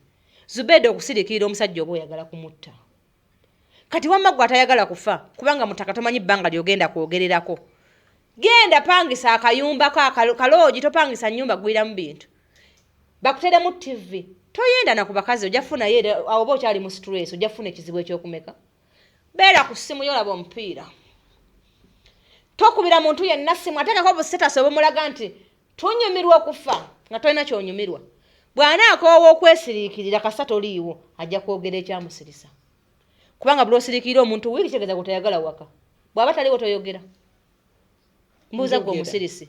Zubeda okusirikirira omusajja oba oyagala kumutta kati wamma gwe atayagala kufa kubanga mutaka tomanyi bbanga lyogenda kwogererako genda pangisa akayumba kaloogi topangisa nnyumba gwiramu bintu bakuteremu TV toyenda na ku bakazi ojja funa ye awo oba okyali mu stress ojja funa ekizibu ekyokumeka beera ku ssimu yolaba omupiira tokubira muntu yenna ssimu ateekako obusetasi obumulaga nti tunyumirwa okufa nga tolina kyonyumirwa bw'anaakoowa okwesiriikirira kasa toliiwo ajja kwogera ekyamusirisa kubanga buli osiriikirira omuntu wiiki kitegeeza gwe toyagala waka bw'aba taliwo toyogera mbuuza gwe omusirisi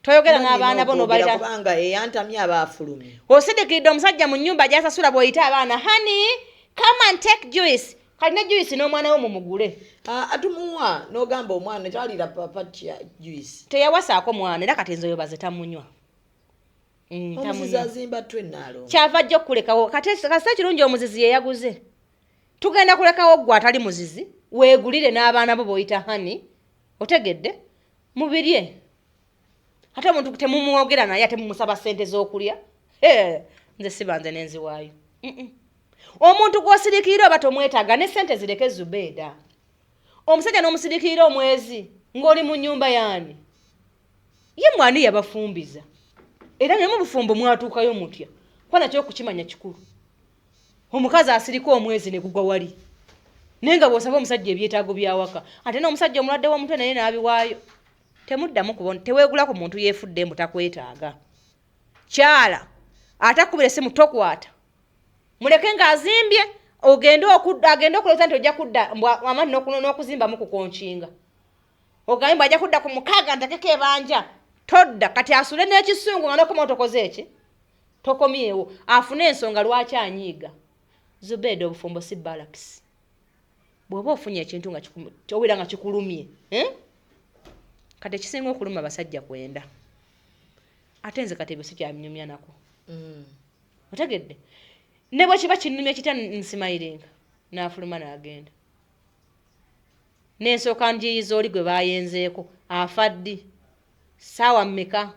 toyogera n'abaana bo nobalira kubanga eyantamye aba afulumye osindikiridde omusajja mu nnyumba gy'asasula bw'oyita abaana hani come and take juice kati ne juice n'omwana wo mumugule atumuwa n'ogamba omwana kyalira papa kya juice teyawasaako mwana era kati nze yobaze tamunywa omuzizi azimba twe naalo kyava ajja okukulekawo kati kasita kirungi omuzizi yeyaguze tugenda kulekawo gwe atali muzizi weegulire n'abaana bo b'oyita hani otegedde mubirye ate omuntu temumwogera naye ate mumusaba ssente z'okulya nze sibanze n'enziwaayo omuntu gw'osiriikirira oba tomwetaaga ne ssente zireke Zubeda omusajja n'omusiriikirira omwezi ng'oli mu nnyumba yaani ye mwani yabafumbiza era ne mu bufumbo mwatuukayo mutya kuba nakyo okukimanya kikulu omukazi asirika omwezi ne gugwa wali naye nga bw'osaba omusajja ebyetaago byawaka ate n'omusajja omulwadde w'omutwe naye n'abiwaayo temuddamu kubona teweegula ku muntu yeefudde mbu takwetaaga kyala atakubira essimu tokwata muleke ng'azimbye agende okulowooza nti ojja kudda amaani n'okuzimbamu kukonkinga ogambe mbu ajja kudda ku mukaaga ntakeko ebanja todda kati asule n'ekisungu nga nokoma otokoze eki tokomyewo afune ensonga lwaki anyiiga Zubeda obufumbo si balakisi bw'oba ofunye ekintu nga owera nga kikulumye kati ekisinga okuluma basajja kwenda ate nze kati bwe sikyanyumya nako otegedde ne bwe kiba kinnumya kitya nsimayirenga n'afuluma n'agenda n'ensooka njiyiza oli gwe baayenzeeko afaddi saawa mmeka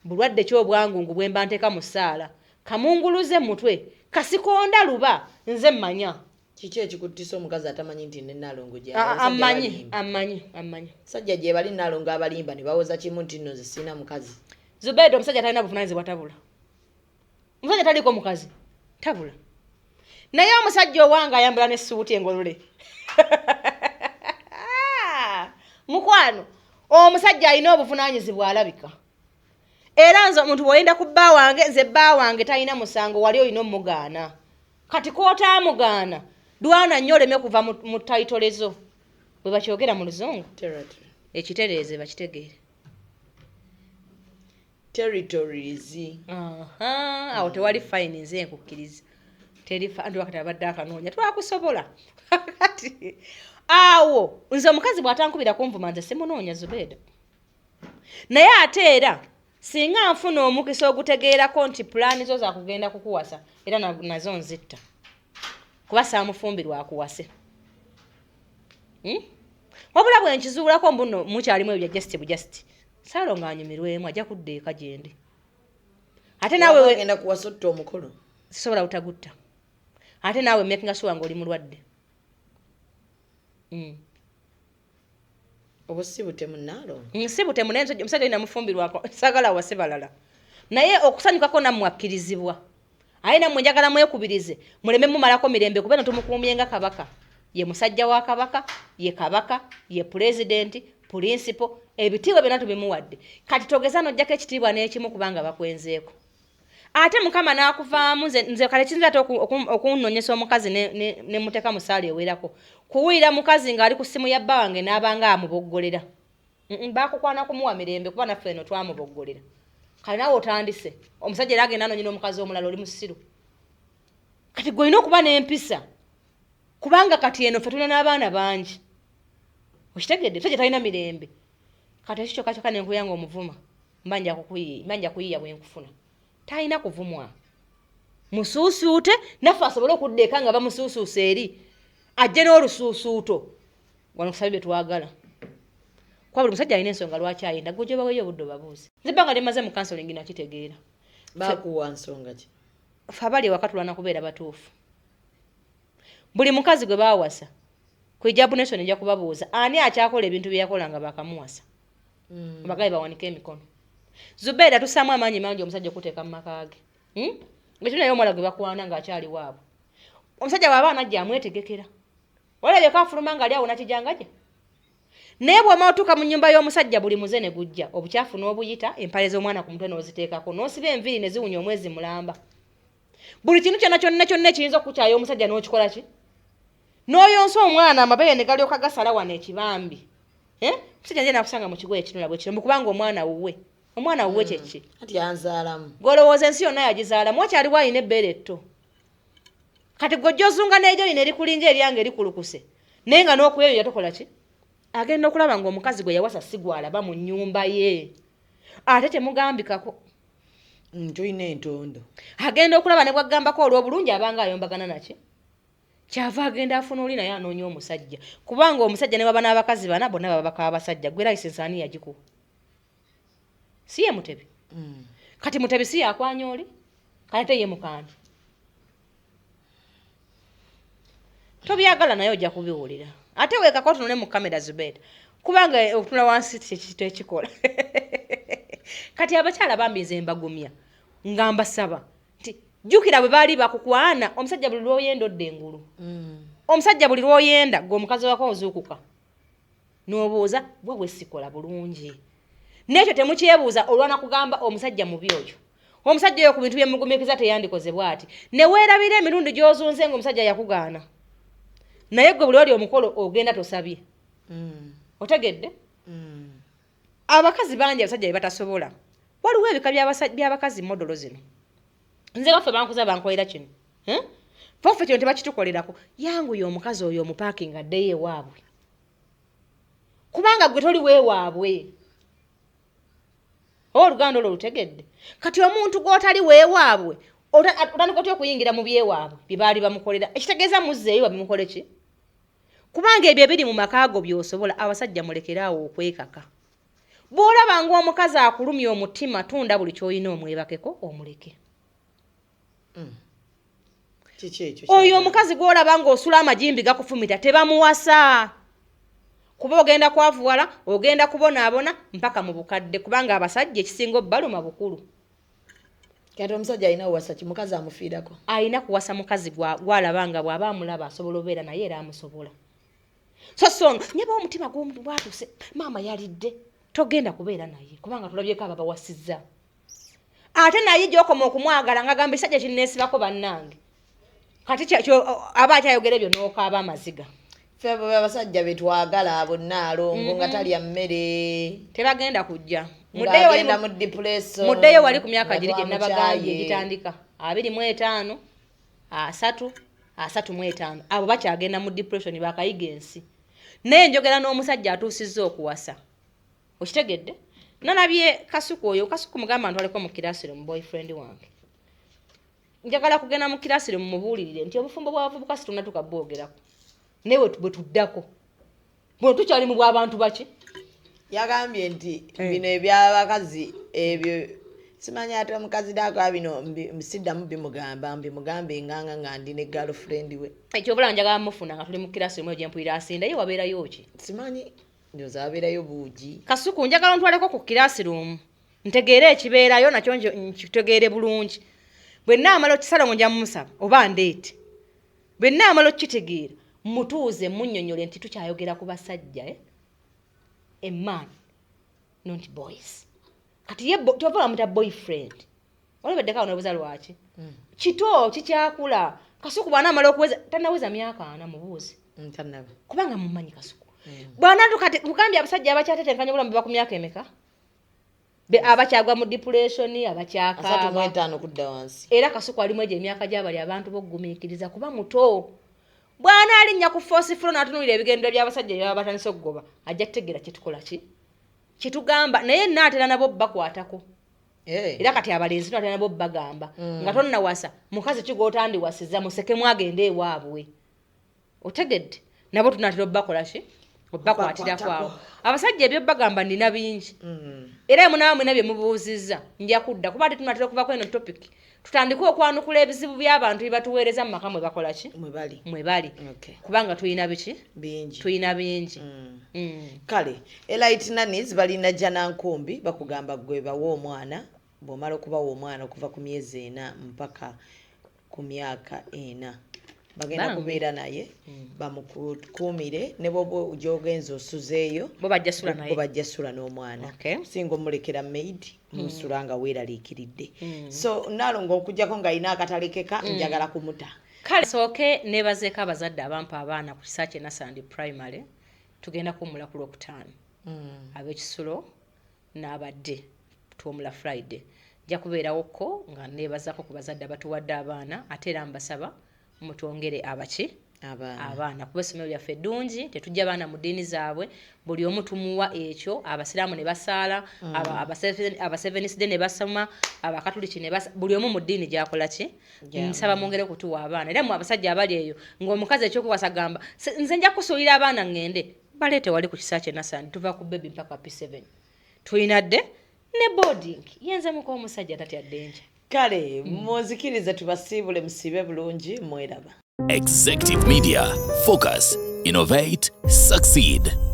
bulwadde ky'obwangungu bwe mba nteeka mu ssaala kamunguluze mutwe kasikonda luba nze mmanya kiki ekikuttisa omukazi atamanyi nti ne Nalongo amanyi sajja gye bali Nalongo abalimba ne bawoza kimu nti nno nze sina mukazi Zubeida omusajja talina buvunaanyizibwa tabula omusajja taliko mukazi tabula naye omusajja owange ayambula n'essuuti engolole mukwano omusajja alina obuvunaanyizibwa alabika era nze omuntu bw'oyenda ku bba wange nze bba wange talina musango wali olina omugaana kati kootamugaana dwana nnyo oleme kuva mu tayitolezo bwe bakyogera mu luzungu ekitereeze bakitegeere territories awo tewali fine nze nkukkiriza teri wakati abadde akanoonya twakusobola kati awo nze omukazi bw'atankubira kunvuma nze simunoonya Zubeida naye ate era singa nfuna omukisa ogutegeerako nti pulaani zo zakugenda kukuwasa era nazo nzitta kuba saamufumbirwa akuwase wabula bwe nkizuulako mbuno mukyalimu ebyo bya just Saalongo anyumirwemu ajja kudda eka gyendi ate naawe agenda kuwasa otta omukolo sisobola butagutta ate naawe making sure ng'oli mulwadde obo si butemu Nalongo si butemu naye omusajja olina mufumbirwako sagala wase balala naye okusanyukako nammwe akkirizibwa aye nammwe njagala mwekubirize muleme mumalako mirembe kubeera tumukuumye nga kabaka ye musajja wa kabaka ye pulezidenti principal ebitiibwa byonna tubimuwadde kati togeza n'ojjako ekitiibwa n'ekimu kubanga bakwenzeeko ate mukama n'akuvaamu nze kale kinza ate okunonyesa omukazi ne muteeka mu ssaala ewerako kuwulira mukazi ng'ali ku ssimu ya bba wange n'abanga amuboggolera baakukwana kumuwa mirembe kuba naffe eno twamuboggolera kale naawe otandise omusajja era agenda anonyera omukazi omulala oli musiru kati gwe olina okuba n'empisa kubanga kati eno ffe tulina n'abaana bangi okitegedde ffe gye talina mirembe kati ekyo kyokka nenkuyanga omuvuma mbanja kuyiya bwenkufuna talina kuvumwa musuusuute naffe asobole okudda eka nga bamusuusuusa eri ajje n'olusuusuuto wano kusaba bye twagala kuba buli musajja alina ensonga lwaki ayenda gwe gyebaweyo obudde obabuuze nziba nga limaze mu kansolingi nakitegeera bakuwa nsonga ki ffe abali ewaka tulwana kubeera batuufu buli mukazi gwe baawasa kwijabu nation ejja kubabuuza ani akyakola ebintu bye yakola nga bakamuwasa abagabi bawanike emikono Zubeida tusaamu amaanyi mangi omusajja okuteeka mu maka ge ekyo naye omwala gwe bakwana ng'akyali waabwe omusajja bw'abaana ajja amwetegekera olabye kafuluma ng'ali awo nakijangajja naye bw'omala otuuka mu nnyumba y'omusajja buli muze ne gujja obukyafu n'obuyita empale z'omwana ku mutwe n'oziteekako n'osiba enviiri ne ziwunya omwezi mulamba buli kintu kyonna ekiyinza okukukyaya omusajja n'okikola ki n'oyonsa omwana amabere ne galyoka gasala wano ekibambi omusajja nze nakusanga mu kigo ekinula bwe kino kubanga omwana wuwe kyeki ati anzaalamu gw'olowooza ensi yonna yagizaalamu wakyaliwo alina ebbeere etto kati gojja ozunga n'eryo lino erikulinga eryange erikulukuse naye nga n'okuyeyo yatokola ki agenda okulaba ng'omukazi gwe yawasa si gwalaba mu nnyumba ye ate temugambikako tulina entondo agenda okulaba ne bwagambako olw'obulungi abanga ayombagana naki kyava agenda afuna oli naye anoonya omusajja kubanga omusajja ne baba n'abakazi bana bonna baba baka abasajja gwe layisensi ani yagikuwa si ye Mutebi kati Mutebi si yakwanya oli kati ye mukandi tobyagala naye ojja kubiwulira ate weekako tunone mu kamera Zubeida kubanga otunula wansi tekikola kati abakyala bambi nze mbagumya nga mbasaba nti jjukira bwe baali bakukwana omusajja buli lw'oyenda odda engulu omusajja buli lw'oyenda gwe omukazi wako ozuukuka n'obuuza bwe sikola bulungi n'ekyo temukyebuuza olwana kugamba omusajja mubi oyo omusajja oyo ku bintu byemugumikiza teyandikoze bw'ati ne weerabira emirundi gy'ozunze ng'omusajja yakugaana naye gwe buli oli omukolo ogenda tosabye otegedde abakazi bangi abasajja bye batasobola waliwo ebika by'abakazi modolo zino nze baffe bankuza bankolera kino faffe kino tebakitukolerako yanguye omukazi oyo omupaakinga addeyo ewaabwe kubanga gwe toli weewaabwe oluganda olutegedde kati omuntu gwotali weewaabwe otandika otya okuyingira mu byewaabwe byebaali bamukolera ekitegeeza muzzeeyo babimukole ki kubanga ebyo ebiri mu makaago by'osobola abasajja mulekeraawo okwekaka bw'olaba ng'omukazi akulumya omutima tunda buli ky'olina omwebakeko omuleke oyo omukazi gw'olaba ng'osula amajimbi gakufumita tebamuwasa kuba ogenda kwavuwala ogenda kubonaabona mpaka mu bukadde kubanga abasajja ekisinga obbaluma bukulu kati omusajja alina kuwasa ki mukazi amufiirako alina kuwasa mukazi gw'alaba nga bw'aba amulaba asobola obeera naye era amusobola so nyeba omutima gw'omuntu bwatuse maama yalidde togenda kubeera naye kubanga tulabyeko aba bawasizza ate naye gy'okoma okumwagala ng'agamba ekisajja kinneesibako bannange kati aba akyayogera ebyo n'okaaba amaziga ffe abasajja betwagala bonna alongo nga talya mmere tebagenda kujja muddeyo wali ku myaka giri gye nabagambye egitandika 25 35 abo bakyagenda mu depression bakayiga ensi naye njogera n'omusajja atuusizza okuwasa okitegedde nalabye kasuku mugamba ntwaleko mu kirasiro mu boyfriend wange njagala kugenda mu kirasiro mumubuulirire nti obufumbo bw'abavubuka situnatuka bwogerako newe bwe tuddako bwe tukyali mu bw'abantu baki yagambye nti bino ebyabakazi ebyo simanyi ate omukazi daako bino mbisiddamu bimugambe enganga nga ndi ne girlfriend we ekyobula njagala mufuna nga tuli mu kirasiro mwe gyempulira asinda ye wabeerayo ki simanyi ndoza wabeerayo buugi kasuku njagala ntwaleko ku kirasirumu ntegeere ekibeerayo nakyo nkitegeere bulungi bwe naamala okisala ngo nja mumusaba oba ndeete bwe naamala okitegeera mutuuze munnyonnyole nti tukyayogera ku basajja a man not boys kati ye tova bamuta boyfriend olabedde onobuza lwaki kito kikyakula kasuku bw'anaamala okuweza tanaweza myaka 4 mubuuzi kubanga mumanyi kasuku bwana tukati kugambya abasajja abakyatetenkanya bulamu baba ku myaka emeka abakyagwa mu depression abakyaka 35 kudda wansi era kasuku alimu egyo emyaka gy'abali abantu b'okugumiikiriza kuba muto bwana alinnya ku force flow n'atunulira ebigendero by'abasajja byaba batandise okugoba ajja kutegeera kyetukola ki kitugamba naye naatera nabo bakwatako era kati abalenzi naatera nabo bagamba nga tonnawasa mukazi kigootandiwasiza museke mwagende ewaabwe otegedde nabo tunaatera obbakola ki obbakwatirako abasajja ebyo bagamba nina bingi era munaamwe nabye mubuuzizza nja kudda kuba ate tunaatera okuva ku eno topic tutandike okwanukula ebizibu by'abantu bibatuweereza mu maka mwe bakola ki mwe bali kubanga tulina biki tulina bingi kale elite nannies balina janankumbi bakugamba gwe bawa omwana bw'omala okubawa omwana okuva ku myezi 4 mpaka ku myaka 4 bagenda kubeera naye bamukuumire ne bwoba gyogenza osuzeeyo bo bajja sula n'omwana singa omulekera maid musula nga weeraliikiridde so nalonga okujjako ng'alina akatalekeka njagala kumuta kale sooke nebazeeko abazadde abampa abaana ku kisa kye Nasandi primary tugenda kuwumula ku Lwokutaano ab'ekisulo n'abadde tuwumula Friday nja kubeerawoko nga nebazaako ku bazadde abatuwadde abaana ate era mbasaba mutwongere abaana kuba essomero lyaffe ddungi tetujja baana mu ddiini zaabwe buli omu tumuwa ekyo abasiraamu ne basaala abaseventh day ne basoma abakatuliki ne buli omu mu ddiini gyakola ki nsaba mwongere kutuwa abaana era mu abasajja abali eyo ng'omukazi ekyokuwasa gamba nze nja kusuulira abaana ngende baleete wali ku kisa kye Nasandi tuva ku baby mpaka P7 tulina dde ne boarding yenze muko omusajja tatya ddenja kale munzikirize tubasiibule musiibe bulungi mweraba Executive Media. Focus, innovate, succeed.